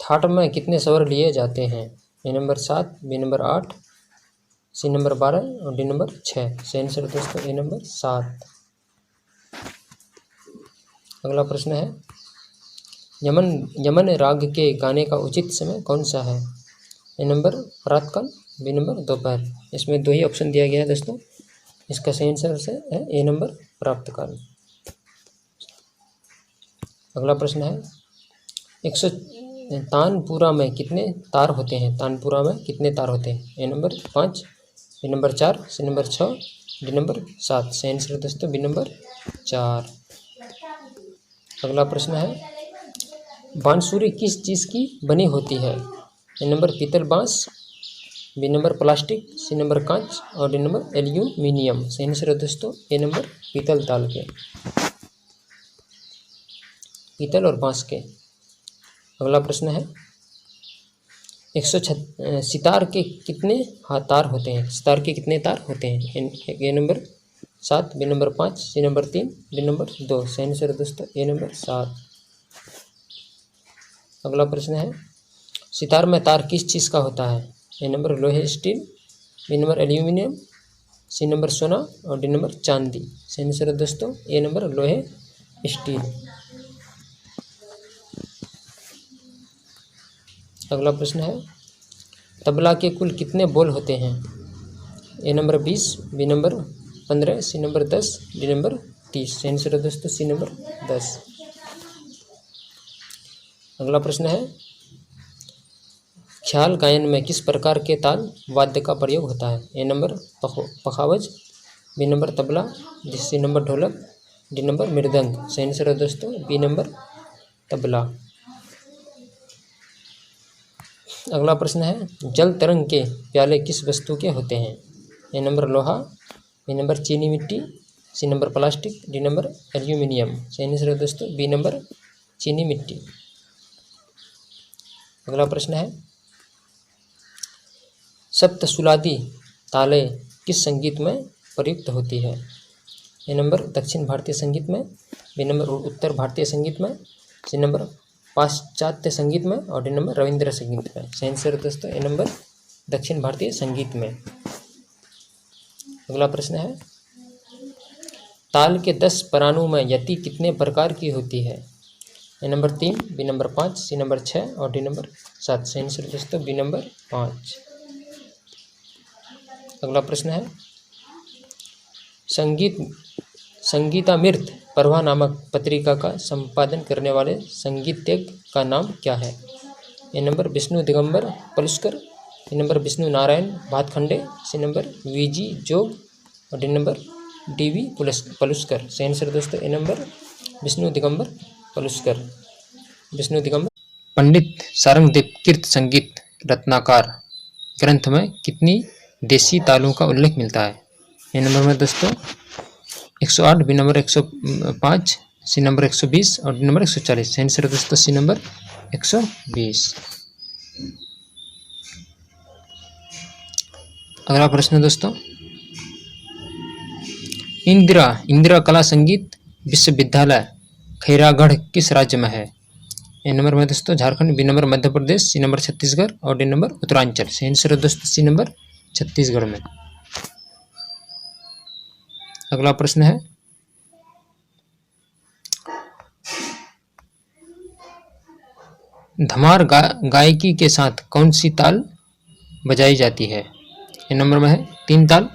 थाट में कितने स्वर लिए जाते हैं? A number 7, B number 8, C number 12 और डी नंबर 6। सही आंसर है दोस्तों ए नंबर 7। अगला प्रश्न है, यमन राग के गाने का उचित समय कौन सा है? ए नंबर प्रातःकाल, बी नंबर दोपहर। इसमें 2 ही ऑप्शन दिया गया है दोस्तों। इसका सही आंसर है ए नंबर प्रातःकाल। अगला प्रश्न है, 100 तानपुरा में कितने तार होते हैं? तानपुरा में कितने तार होते हैं? A number 5, B number 4, C number 6, D number 7। सही आंसर है दोस्तों बी नंबर 4। अगला प्रश्न है, बांसुरी किस चीज़ की बनी होती है? ए नंबर पीतल बांस, B number plastic, C number कांच और डी नंबर एल्यूमिनियम। सही आंसर है दोस्तों ए नंबर पीतल ताल के, पीतल और बांस के। अगला प्रश्न है, 106 सितार के कितने तार होते हैं? सितार के कितने तार होते हैं? A number 7, B number 5, C number 3, D number 2। सही आंसर है दोस्तों ए नंबर 7। अगला प्रश्न है, सितार में तार किस चीज़ का होता है? ए नंबर लोहे steel, B number aluminium, C number सोना और डी नंबर चांदी। सही आंसर है दोस्तों ए नंबर लोहे स्टील। अगला प्रश्न है, तबला के कुल कितने बोल होते हैं? A number 20, B number 15, C number 10, D number 30। सही आंसर है दोस्तों सी नंबर 10। अगला प्रश्न है, ख्याल गायन में किस प्रकार के ताल वाद्य का प्रयोग होता है? A number pakhawaj, B number tabla, C number dholak, D number mridang. सही आंसर है दोस्तों बी नंबर तबला। अगला प्रश्न है, जल तरंग के प्याले किस वस्तु के होते हैं? ए नंबर लोहा, बी नंबर चीनी मिट्टी, C number plastic, D number aluminium. सही आंसर है दोस्तों बी नंबर चीनी मिट्टी। अगला प्रश्न है, सप्तसुलादी तालें किस संगीत में प्रयुक्त होती है? ए नंबर दक्षिण भारतीय संगीत में, बी नंबर उत्तर भारतीय संगीत में, सी नंबर पाश्चात्य संगीत में और डी नंबर रविंद्र संगीत में। सही आंसर दोस्तों ए नंबर दक्षिण भारतीय संगीत में। अगला प्रश्न है, ताल के 10 परानों में यति कितने प्रकार की होती है? A number 3, B number 5, C number 6 और डी नंबर 7। सही आंसर दोस्तों बी नंबर 5। अगला प्रश्न है, संगीतामृत प्रभा नामक पत्रिका का संपादन करने वाले संगीतज्ञ का नाम क्या है? A number Vishnu Digambar Paluskar, B number Vishnu Narayan Bhatkhande, C number V G Jog और डी नंबर डीवी पलुस्कर। सही आंसर दोस्तों ए नंबर विष्णु दिगंबर पलुस्कर, विष्णु दिगंबर। पंडित सारंगदेव कीर्त संगीत रत्नाकर ग्रंथ में कितनी देसी तालों का उल्लेख मिलता है? ए नंबर में दोस्तों 108, बी नंबर 105, सी नंबर 120 और डी नंबर 140। सही आंसर दोस्तों सी नंबर 120। अगला प्रश्न दोस्तों, इंदिरा कला संगीत विश्वविद्यालय खैरागढ़ किस राज्य में है? ए नंबर में दोस्तों झारखंड, बी नंबर मध्य प्रदेश, सी नंबर छत्तीसगढ़ और डी नंबर उत्तरांचल। सही आंसर है दोस्तों सी नंबर छत्तीसगढ़ में। अगला प्रश्न है, धमार गायकी के साथ कौन सी ताल बजाई जाती है? ए नंबर में है 3 ताल,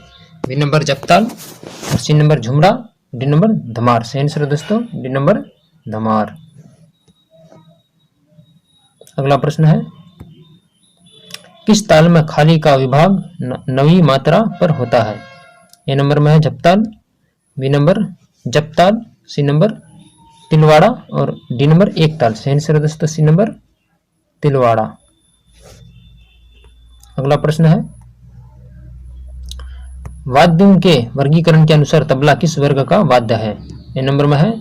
बी नंबर जपताल और C number Jhumra, D number Dhamar. सही आंसर है दोस्तों डी नंबर धमार। अगला प्रश्न है, किस ताल में खाली का विभाग 9वीं मात्रा पर होता है? ए नंबर में है Jhaptal, B number Japtal, C number Tilwada और डी नंबर एक ताल। सही आंसर है दोस्तों सी नंबर तिलवाड़ा। अगला प्रश्न है, वाद्यों के वर्गीकरण के अनुसार तबला किस वर्ग का वाद्य है? ए नंबर में है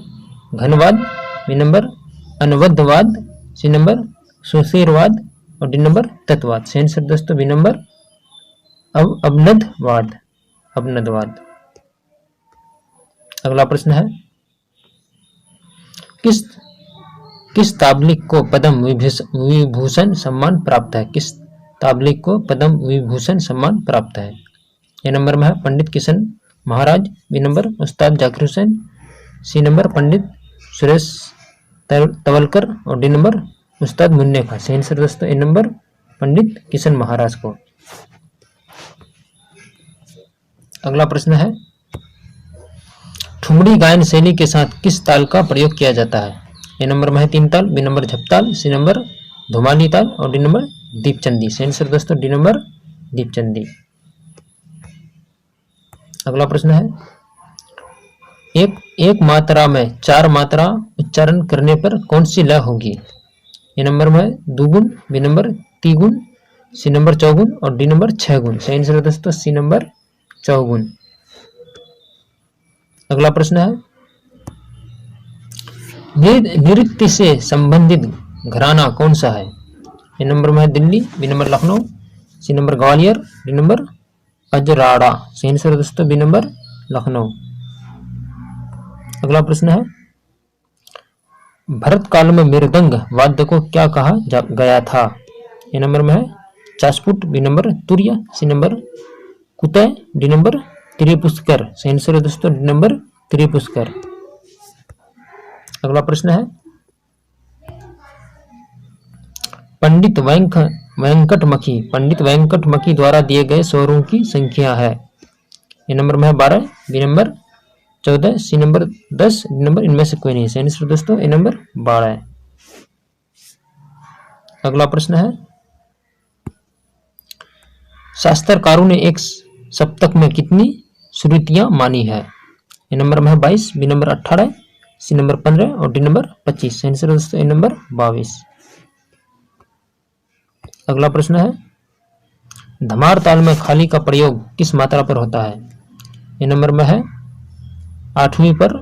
घनवाद, बी नंबर अनुबद्धवाद, सी नंबर सुशीरवाद और डी नंबर तत्ववाद। सही आंसर दोस्तों बी नंबर अवनदवाद। अवनदवाद। अगला प्रश्न है, किस ताबलिक को पद्म विभूषण सम्मान प्राप्त है? किस ताबलिक को पद्म विभूषण सम्मान प्राप्त है? ए नंबर में है पंडित किशन महाराज, बी नंबर उस्ताद जाकिर हुसैन, सी नंबर पंडित सुरेश तवलकर और डी नंबर उस्ताद मुन्ने खां। सही आंसर दोस्तों ए नंबर पंडित किशन महाराज को। अगला प्रश्न है, ठुमरी गायन शैली के साथ किस ताल का प्रयोग किया जाता है? ए नंबर में है तीन ताल, बी नंबर झपताल, सी नंबर धुमाली ताल और डी नंबर दीपचंदी। सही आंसर दोस्तों डी नंबर दीपचंदी। अगला प्रश्न है, एक मात्रा में चार मात्रा उच्चारण करने पर कौन सी लय होगी? ए नंबर में है दुगुन, बी नंबर तिगुन, सी नंबर चौगुन और डी नंबर छह गुण। सही आंसर दोस्तों सी नंबर चौगुन। अगला प्रश्न है, नृत्य से संबंधित घराना कौन सा है? ए नंबर में है Delhi, B number Lucknow, C number Gwalior, D number Ajrara. सही आंसर दोस्तों बी नंबर लखनऊ। अगला प्रश्न है, भरत काल में मृदंग वाद्य को क्या कहा गया था? ए नंबर में है चासपुट, बी नंबर तुरिया, सी नंबर कुतय, डी नंबर त्रिपुष्कर। सही आंसर है दोस्तों डी नंबर त्रिपुष्कर। अगला प्रश्न है, पंडित वेंकटमखी द्वारा दिए गए स्वरों की संख्या है? ए नंबर में है 12, B number 14, C number 10, D number इनमें से कोई नहीं। सही आंसर दोस्तों ए नंबर 12। अगला प्रश्न है, शास्त्रकारों ने एक सप्तक में कितनी श्रुतियां मानी है? ए नंबर में है 22, बी नंबर 18, सी नंबर 15 और डी नंबर 25। सही आंसर दोस्तों ए नंबर 22। अगला प्रश्न है, धमार ताल में खाली का प्रयोग किस मात्रा पर होता है? ए नंबर में है 8वीं पर,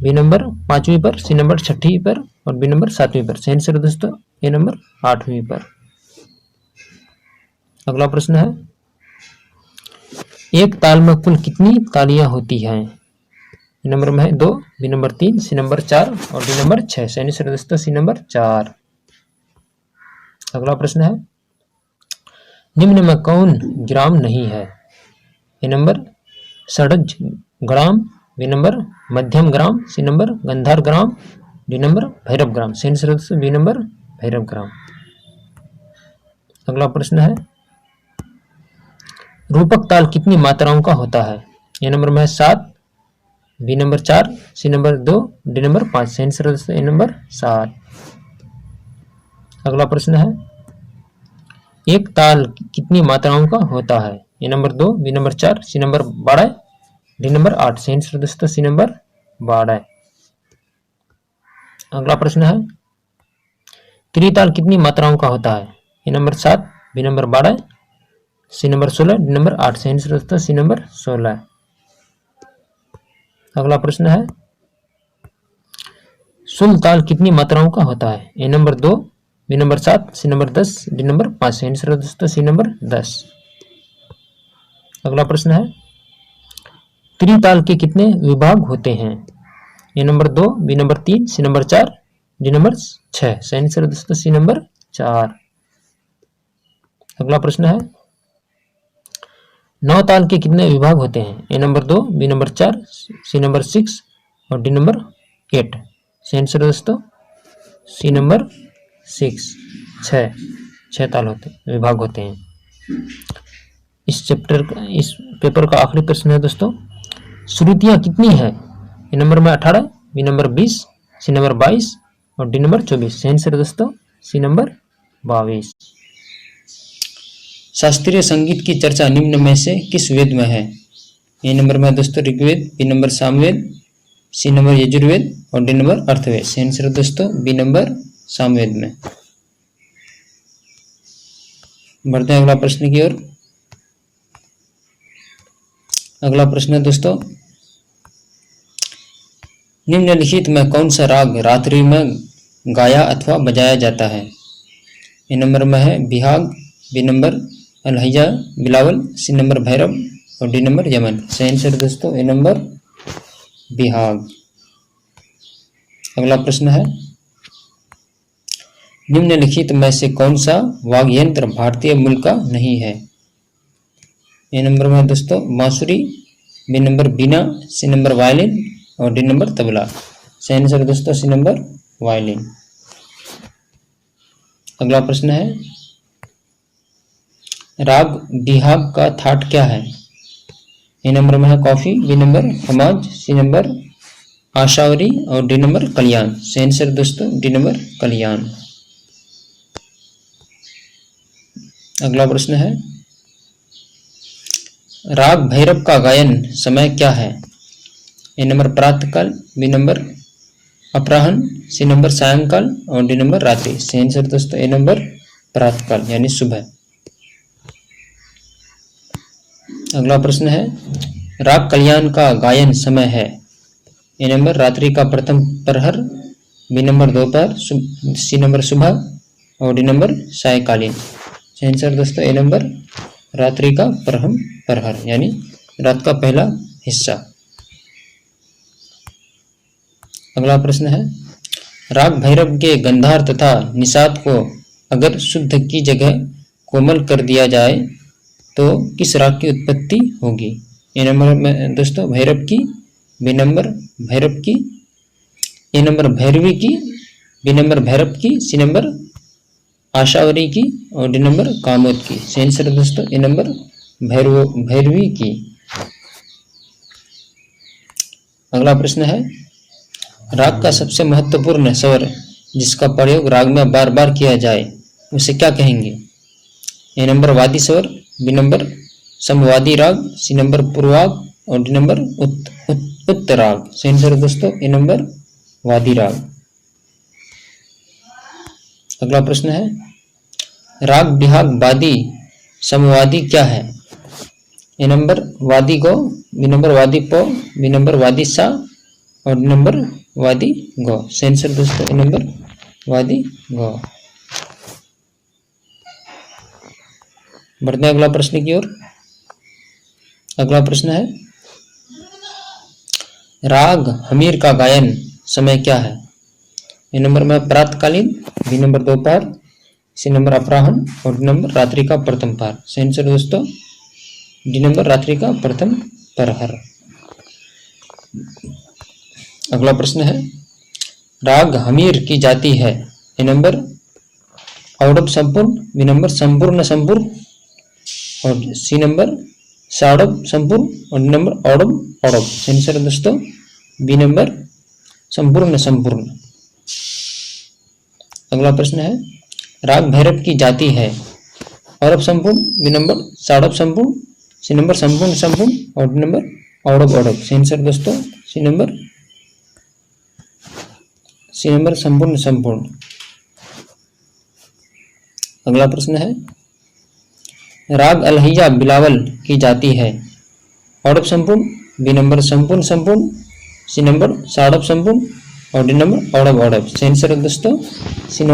बी नंबर 5वीं पर, सी नंबर 6वीं पर और बी नंबर 7वीं पर। सही आंसर दोस्तों ए नंबर 8वीं पर। अगला प्रश्न है, एक ताल में कुल कितनी तालियां होती हैं? ए नंबर में है 2, बी नंबर 3, सी नंबर 4 और डी नंबर 6। सही आंसर दोस्तों सी नंबर 4। अगला प्रश्न है, निम्न में कौन ग्राम नहीं है? A number षड्ज gram, B number मध्यम ग्राम, सी नंबर गंधार ग्राम, डी नंबर भैरव ग्राम। सही आंसर दोस्तों बी नंबर भैरव ग्राम। अगला प्रश्न है, रूपक ताल कितनी मात्राओं का होता है? ए नंबर में है 7, B number 4, C number 2, D number 5। सही आंसर दोस्तों ए नंबर 7। अगला प्रश्न है, एक ताल कितनी मात्राओं का होता है? A number 2, B number 4, C number 12, D number 8। सही आंसर दोस्तों सी नंबर 12। अगला प्रश्न है, त्रिताल कितनी मात्राओं का होता है? A number 7, B number 12, C number 16, D number 8। सही आंसर दोस्तों सी नंबर 16। अगला प्रश्न है, सुल ताल कितनी मात्राओं का होता है? A number 2, B number 7, C number 10, D number 5। सही आंसर दोस्तों सी नंबर 10। अगला प्रश्न है, त्रिताल के कितने विभाग होते हैं? A number 2, B number 3, C number 4, D number 6। सही आंसर दोस्तों सी नंबर 4। अगला प्रश्न है, नौ ताल के कितने विभाग होते हैं? A number 2, B number 4, C number 6 और डी नंबर 8। सही आंसर दोस्तों सी नंबर 6। 6 ताल विभाग होते हैं। इस पेपर का आखिरी प्रश्न है दोस्तों, श्रुतियां कितनी है? ए नंबर में 18, बी नंबर 20, सी नंबर 22 और डी नंबर 24। सही आंसर दोस्तों सी नंबर 22। शास्त्रीय संगीत की चर्चा निम्न में से किस वेद में है? ए नंबर में दोस्तों Rigveda, B number Samaveda, C number Yajurveda और डी नंबर अर्थवेद। सही आंसर दोस्तों बी नंबर सामवेद में। बढ़ते हैं अगला प्रश्न की ओर। अगला प्रश्न है दोस्तों, निम्नलिखित में कौन सा राग रात्रि में गाया अथवा बजाया जाता है? ए नंबर में है Bihag, B number Alhaiya Bilawal, C number Bhairav और डी नंबर यमन। सही आंसर दोस्तों ए नंबर बिहाग। अगला प्रश्न है, निम्नलिखित में से कौन सा वाद्य यंत्र भारतीय मूल का नहीं है? ए नंबर में दोस्तों बांसुरी, बी नंबर बीना, सी नंबर वायलिन और डी नंबर तबला। सही आंसर दोस्तों सी नंबर वायलिन। अगला प्रश्न है, राग बिहाग का थाट क्या है? ए नंबर में है Kafi, B number Khamaj, C number Asavari और डी नंबर कल्याण। सही आंसर दोस्तों डी नंबर कल्याण। अगला प्रश्न है, राग भैरव का गायन समय क्या है? ए नंबर प्रातःकाल, बी नंबर अपराह्न, सी नंबर सायंकाल और डी नंबर रात्रि। सही आंसर दोस्तों ए नंबर प्रातःकाल यानी सुबह। अगला प्रश्न है, राग कल्याण का गायन समय है? ए नंबर रात्रि का प्रथम प्रहर, बी नंबर दोपहर, सी नंबर सुबह और डी नंबर सायकालीन। सही आंसर दोस्तों ए नंबर रात्रि का प्रथम प्रहर यानी रात का पहला हिस्सा। अगला प्रश्न है, राग भैरव के गंधार तथा निषाद को अगर शुद्ध की जगह कोमल कर दिया जाए तो किस राग की उत्पत्ति होगी? ए नंबर में दोस्तों भैरव की, बी नंबर भैरव की, ए नंबर भैरवी की, बी नंबर भैरव की, सी नंबर आशावरी की और डी नंबर कामोद की। सही आंसर दोस्तों ए नंबर भैरवी की। अगला प्रश्न है, राग का सबसे महत्वपूर्ण स्वर जिसका प्रयोग राग में बार बार किया जाए उसे क्या कहेंगे? ए नंबर वादी स्वर, बी नंबर समवादी राग, सी नंबर पूर्वाग और डी नंबर उत्तराग। सही आंसर दोस्तों ए नंबर वादी राग। अगला प्रश्न है, राग बिहाग वादी समवादी क्या है? ए नंबर वादी गो, बी नंबर वादी पो, बी नंबर वादी सा और डी नंबर वादी गो। सही आंसर दोस्तों ए नंबर वादी गो। बढ़ते हैं अगला प्रश्न की ओर। अगला प्रश्न है, राग हमीर का गायन समय क्या है? ए नंबर में प्रातःकालीन, बी नंबर दोपहर, सी नंबर अपराह्न और डी नंबर रात्रि का प्रथम प्रहर। सही आंसर दोस्तों डी नंबर रात्रि का प्रथम प्रहर। अगला प्रश्न है, राग हमीर की जाति है? ए नंबर औडव संपूर्ण, बी नंबर संपूर्ण संपूर्ण और सी नंबर साड़व संपूर्ण और डी नंबर औडव औडव। सही आंसर दोस्तों बी नंबर संपूर्ण संपूर्ण। अगला प्रश्न है, राग भैरव की जाति है? औरव संपूर्ण, बी नंबर साड़व संपूर्ण, सी नंबर संपूर्ण संपूर्ण और डी नंबर औडव औडव। सही आंसर दोस्तों सी नंबर संपूर्ण संपूर्ण। अगला प्रश्न है, राग अलहैया बिलावल की जाति है? औडव संपूर्ण, बी नंबर संपूर्ण संपूर्ण, सी नंबर साड़व संपूर्ण और डी नंबर औडव औडव। सही आंसर दोस्तों सी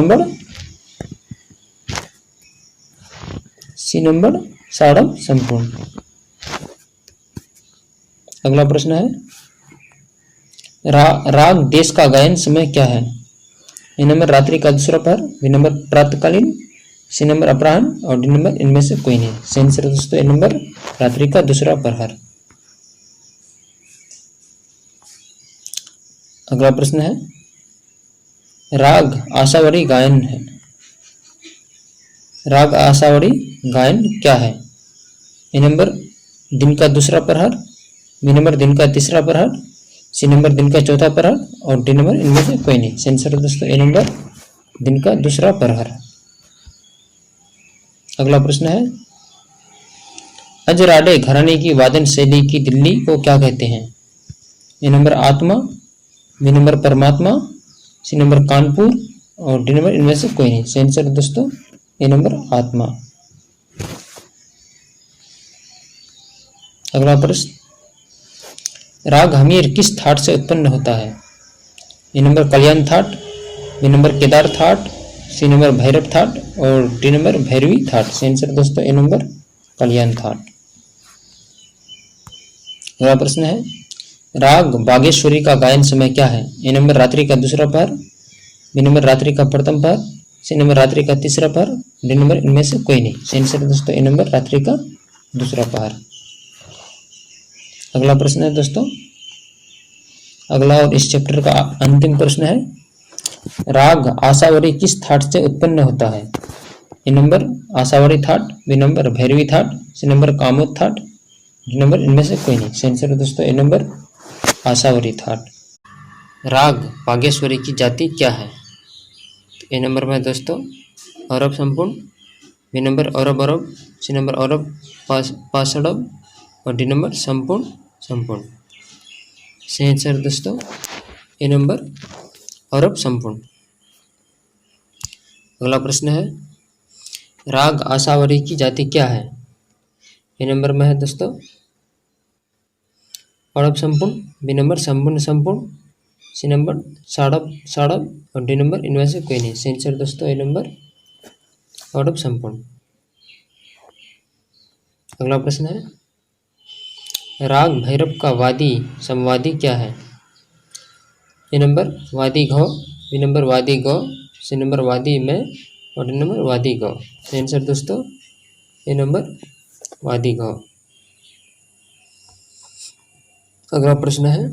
नंबर साड़व संपूर्ण। अगला प्रश्न है, राग देश का गायन समय क्या है? ए नंबर रात्रि का दूसरा प्रहर, बी नंबर प्रातःकालीन, सी नंबर अपराह्न और डी नंबर इनमें से कोई नहीं। सही आंसर दोस्तों ए नंबर रात्रि का दूसरा प्रहर। अगला प्रश्न है, राग आशावरी गायन है? राग आशावरी गायन क्या है? ए नंबर दिन का दूसरा प्रहर, बी नंबर दिन का तीसरा प्रहर, सी नंबर दिन का चौथा प्रहर और डी नंबर इनमें से कोई नहीं। सही आंसर दोस्तों ए नंबर दिन का दूसरा प्रहर। अगला प्रश्न है, अजराडे घराने की वादन शैली की दिल्ली को क्या कहते हैं? ए नंबर आत्मा, बी नंबर परमात्मा, सी नंबर कानपुर और डी नंबर इनमें से कोई नहीं। सही आंसर दोस्तों ए नंबर आत्मा। अगला प्रश्न, राग हमीर किस थाट से उत्पन्न होता है? A number Kalyan thaat, B number Kedar thaat, C number Bhairav thaat और डी नंबर भैरवी थाट। सही आंसर दोस्तों ए नंबर कल्याण थाट। अगला प्रश्न है राग बागेश्वरी का गायन समय क्या है? ए नंबर रात्रि का दूसरा पहर, बी नंबर रात्रि का प्रथम पहर, सी नंबर रात्रि का तीसरा पहर, डी नंबर इनमें से कोई नहीं। सही आंसर दोस्तों ए नंबर रात्रि का दूसरा पहर। अगला प्रश्न है दोस्तों, अगला और इस चैप्टर का अंतिम प्रश्न है राग आशावरी किस थाट से उत्पन्न होता है? A number Asavari thaat, B number Bhairavi thaat, C number Kamod thaat, D number इनमें से कोई नहीं। सही आंसर दोस्तों ए नंबर आशावरी थाट। राग बागेश्वरी की जाति क्या है? ए नंबर में दोस्तों औरव संपूर्ण, बी नंबर औरव अरब, सी नंबर औरव पाषाढ़व और डी नंबर संपूर्ण संपूर्ण। सही आंसर दोस्तों ए नंबर औरव संपूर्ण। अगला प्रश्न है राग आशावरी की जाति क्या है? ए नंबर में है दोस्तों औरव संपूर्ण, बी नंबर संपूर्ण संपूर्ण, सी नंबर साड़व साड़व और डी नंबर इनमें से कोई नहीं। सही आंसर दोस्तों ए नंबर औरव संपूर्ण। अगला प्रश्न है राग भैरव का वादी समवादी क्या है? ए नंबर वादी घौ, बी नंबर वादी गौ, सी नंबर वादी में और डी नंबर वादी गौ। सही आंसर दोस्तों ए नंबर वादी गौ। अगला प्रश्न है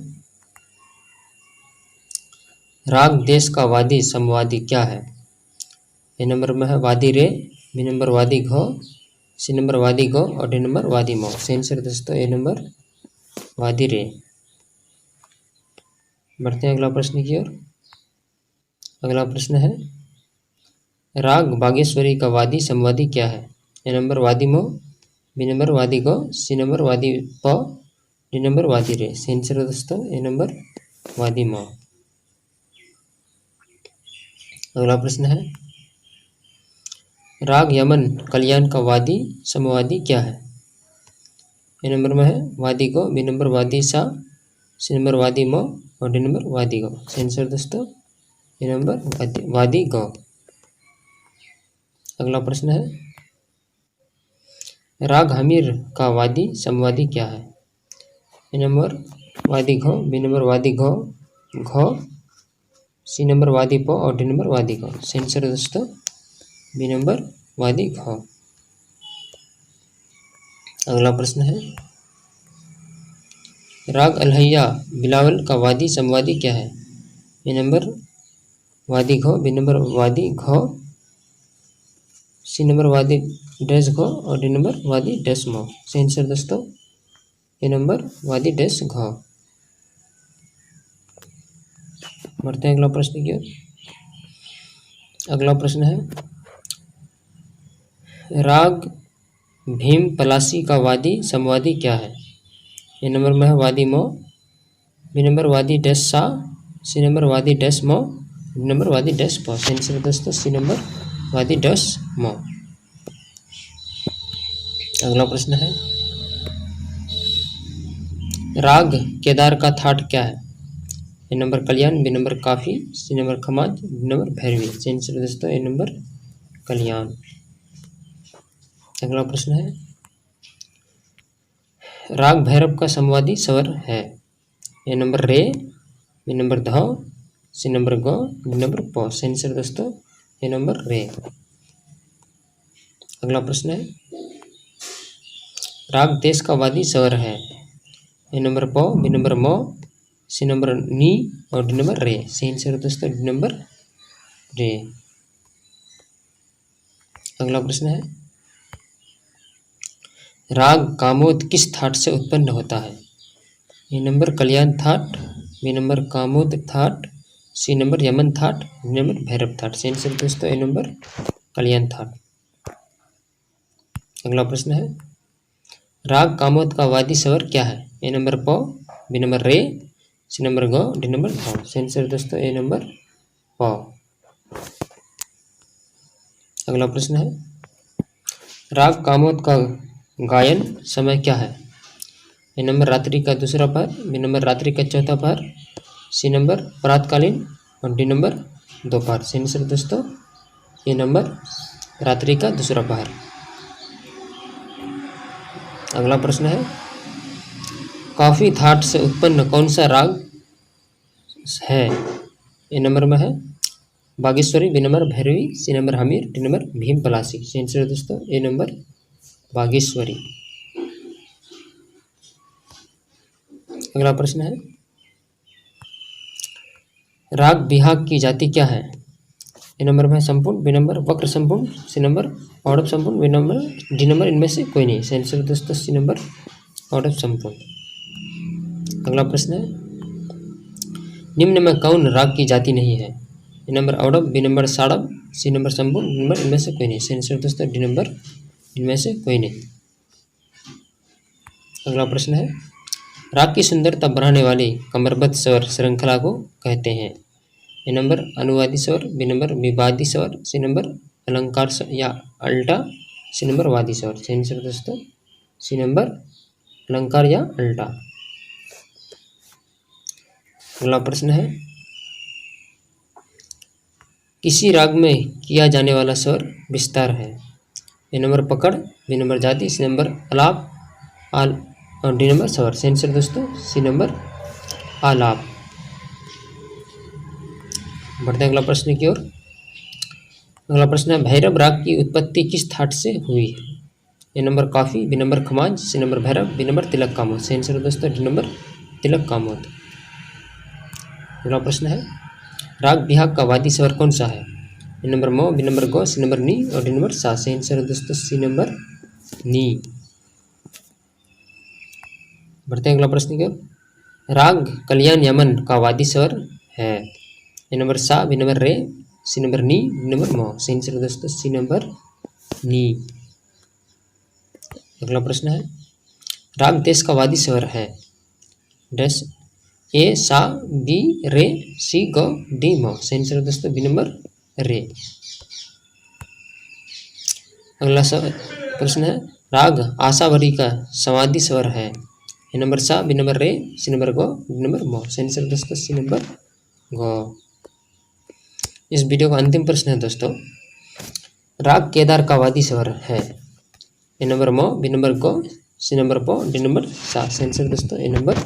राग देश का वादी समवादी क्या है? ए नंबर में है वादी रे, बी नंबर वादी घौ, सी नंबर वादी गौ और डी नंबर वादी मौ। सही आंसर दोस्तों ए नंबर वादी रे। बढ़ते हैं अगला प्रश्न की ओर। अगला प्रश्न है राग बागेश्वरी का वादी समवादी क्या है? ए नंबर वादी मो, बी नंबर वादी गौ, सी नंबर वादी प, डी नंबर वादी रे। सही आंसर दोस्तों ए नंबर वादी मो। अगला प्रश्न है राग यमन कल्याण का वादी समवादी क्या है? ए नंबर में है वादी गौ, बी नंबर वादी सा, सी नंबर वादी मो और डी नंबर वादी गौ। सही आंसर दोस्तों ए नंबर वादी गौ। अगला प्रश्न है राग हमीर का वादी समवादी क्या है? ए नंबर वादी घौ, बी नंबर वादी घौ घौ, सी नंबर वादी पो और डी नंबर वादी घौ। सही आंसर दोस्तों बी नंबर वादी घौ। अगला प्रश्न है राग अलहैया बिलावल का वादी समवादी क्या है? ए नंबर वादी घौ, बी नंबर वादी घौ, सी नंबर वादी डैश घौ और डी नंबर वादी डैश मौ। सही आंसर दोस्तों ए नंबर वादी डैश घौ। बढ़ते हैं अगला प्रश्न की ओर। अगला प्रश्न है राग भीम पलासी का वादी समवादी क्या है? ए नंबर में है वादी मो, बी नंबर वादी डैश सा, सी नंबर वादी डैश मो, डी नंबर वादी डैश पो। सही आंसर दोस्तों सी नंबर वादी डैश मो। अगला प्रश्न है राग केदार का थाट क्या है? A number Kalyan, B number Kafi, C number Khamaj, D number Bhairavi. सही आंसर दोस्तों ए नंबर कल्याण। अगला प्रश्न है राग भैरव का समवादी स्वर है? ए नंबर रे, बी नंबर ध, सी नंबर ग, डी नंबर प। सही आंसर दोस्तों ए नंबर रे। अगला प्रश्न है राग देश का वादी स्वर है? ए नंबर प, बी नंबर म, सी नंबर नी और डी नंबर रे। सही आंसर दोस्तों डी नंबर रे। अगला प्रश्न है राग कामोद किस थाट से उत्पन्न होता है? A number Kalyan thaat, B number Kamod thaat, C number Yaman thaat, D number Bhairav thaat. सही आंसर दोस्तों ए नंबर कल्याण थाट। अगला प्रश्न है राग कामोद का वादी स्वर क्या है? ए नंबर प, बी नंबर रे, सी नंबर ग, डी नंबर ध। सही आंसर दोस्तों ए नंबर प। अगला प्रश्न है राग कामोद का गायन समय क्या है? ए नंबर रात्रि का दूसरा पहर, बी नंबर रात्रि का चौथा पहर, सी नंबर प्रातकालीन और डी नंबर दोपहर। सही आंसर दोस्तों ए नंबर रात्रि का दूसरा पहर। अगला प्रश्न है, काफी थाट से उत्पन्न कौन सा राग है? ए नंबर में है Bageshri, B number Bhairavi, C number Hamir, D number Bhim Palasi. सही आंसर है दोस्तों ए नंबर बागेश्वरी। अगला प्रश्न है, राग बिहाग की जाति क्या है? ए नंबर में है संपूर्ण, बी नंबर वक्र संपूर्ण, सी नंबर ऑडव संपूर्ण, डी नंबर इनमें से कोई नहीं। सही आंसर है दोस्तों सी नंबर ऑडव संपूर्ण। अगला प्रश्न है, निम्न में कौन राग की जाति नहीं है? ए नंबर औडव, बी नंबर साड़व, सी नंबर संपूर्ण, डी नंबर इनमें से कोई नहीं। सही आंसर दोस्तों डी नंबर इनमें से कोई नहीं। अगला प्रश्न है, राग की सुंदरता बढ़ाने वाली कमरबद्ध स्वर श्रृंखला को कहते हैं? ए नंबर अनुवादी स्वर, बी नंबर विवादी स्वर, सी नंबर अलंकार या अल्टा, सी नंबर वादी स्वर। सही आंसर दोस्तों सी नंबर अलंकार या अल्टा। अगला प्रश्न है, किसी राग में किया जाने वाला स्वर विस्तार है? ए नंबर पकड़, बी नंबर जाति, सी नंबर आलाप, और डी नंबर स्वर। सही आंसर दोस्तों सी नंबर आलाप। बढ़ते हैं अगला प्रश्न की ओर। अगला प्रश्न है, भैरव राग की उत्पत्ति किस थाट से हुई है? A number Kafi, B number Khamaj, C number Bhairav, D number Tilak Kamod. सही आंसर दोस्तों डी नंबर तिलक कामोद। अगला प्रश्न है, राग बिहाग का वादी स्वर कौन सा है? ए नंबर मो, बी नंबर गो, सी नंबर नी और डी नंबर सा। सही आंसर दोस्तों सी नंबर नी। बढ़ते हैं अगला प्रश्न की ओर। राग कल्याण यमन का वादी स्वर है? ए नंबर सा, बी नंबर रे, सी नंबर नी, डी नंबर मो। सही आंसर दोस्तों सी नंबर नी। अगला प्रश्न है, राग देश का वादी स्वर है? डैश ए सा, बी रे, सी गो, डी मो। सही आंसर दोस्तों बी नंबर रे। अगला प्रश्न है, राग आशावरी का समाधि स्वर है? ए नंबर सा, बी नंबर रे, सी नंबर गो, डी नंबर मो। सही आंसर दोस्तों सी नंबर गो। इस वीडियो का अंतिम प्रश्न है दोस्तों, राग केदार का वादी स्वर है? ए नंबर मो, बी नंबर गो, सी नंबर पो, डी नंबर सा। सही आंसर दोस्तों ए नंबर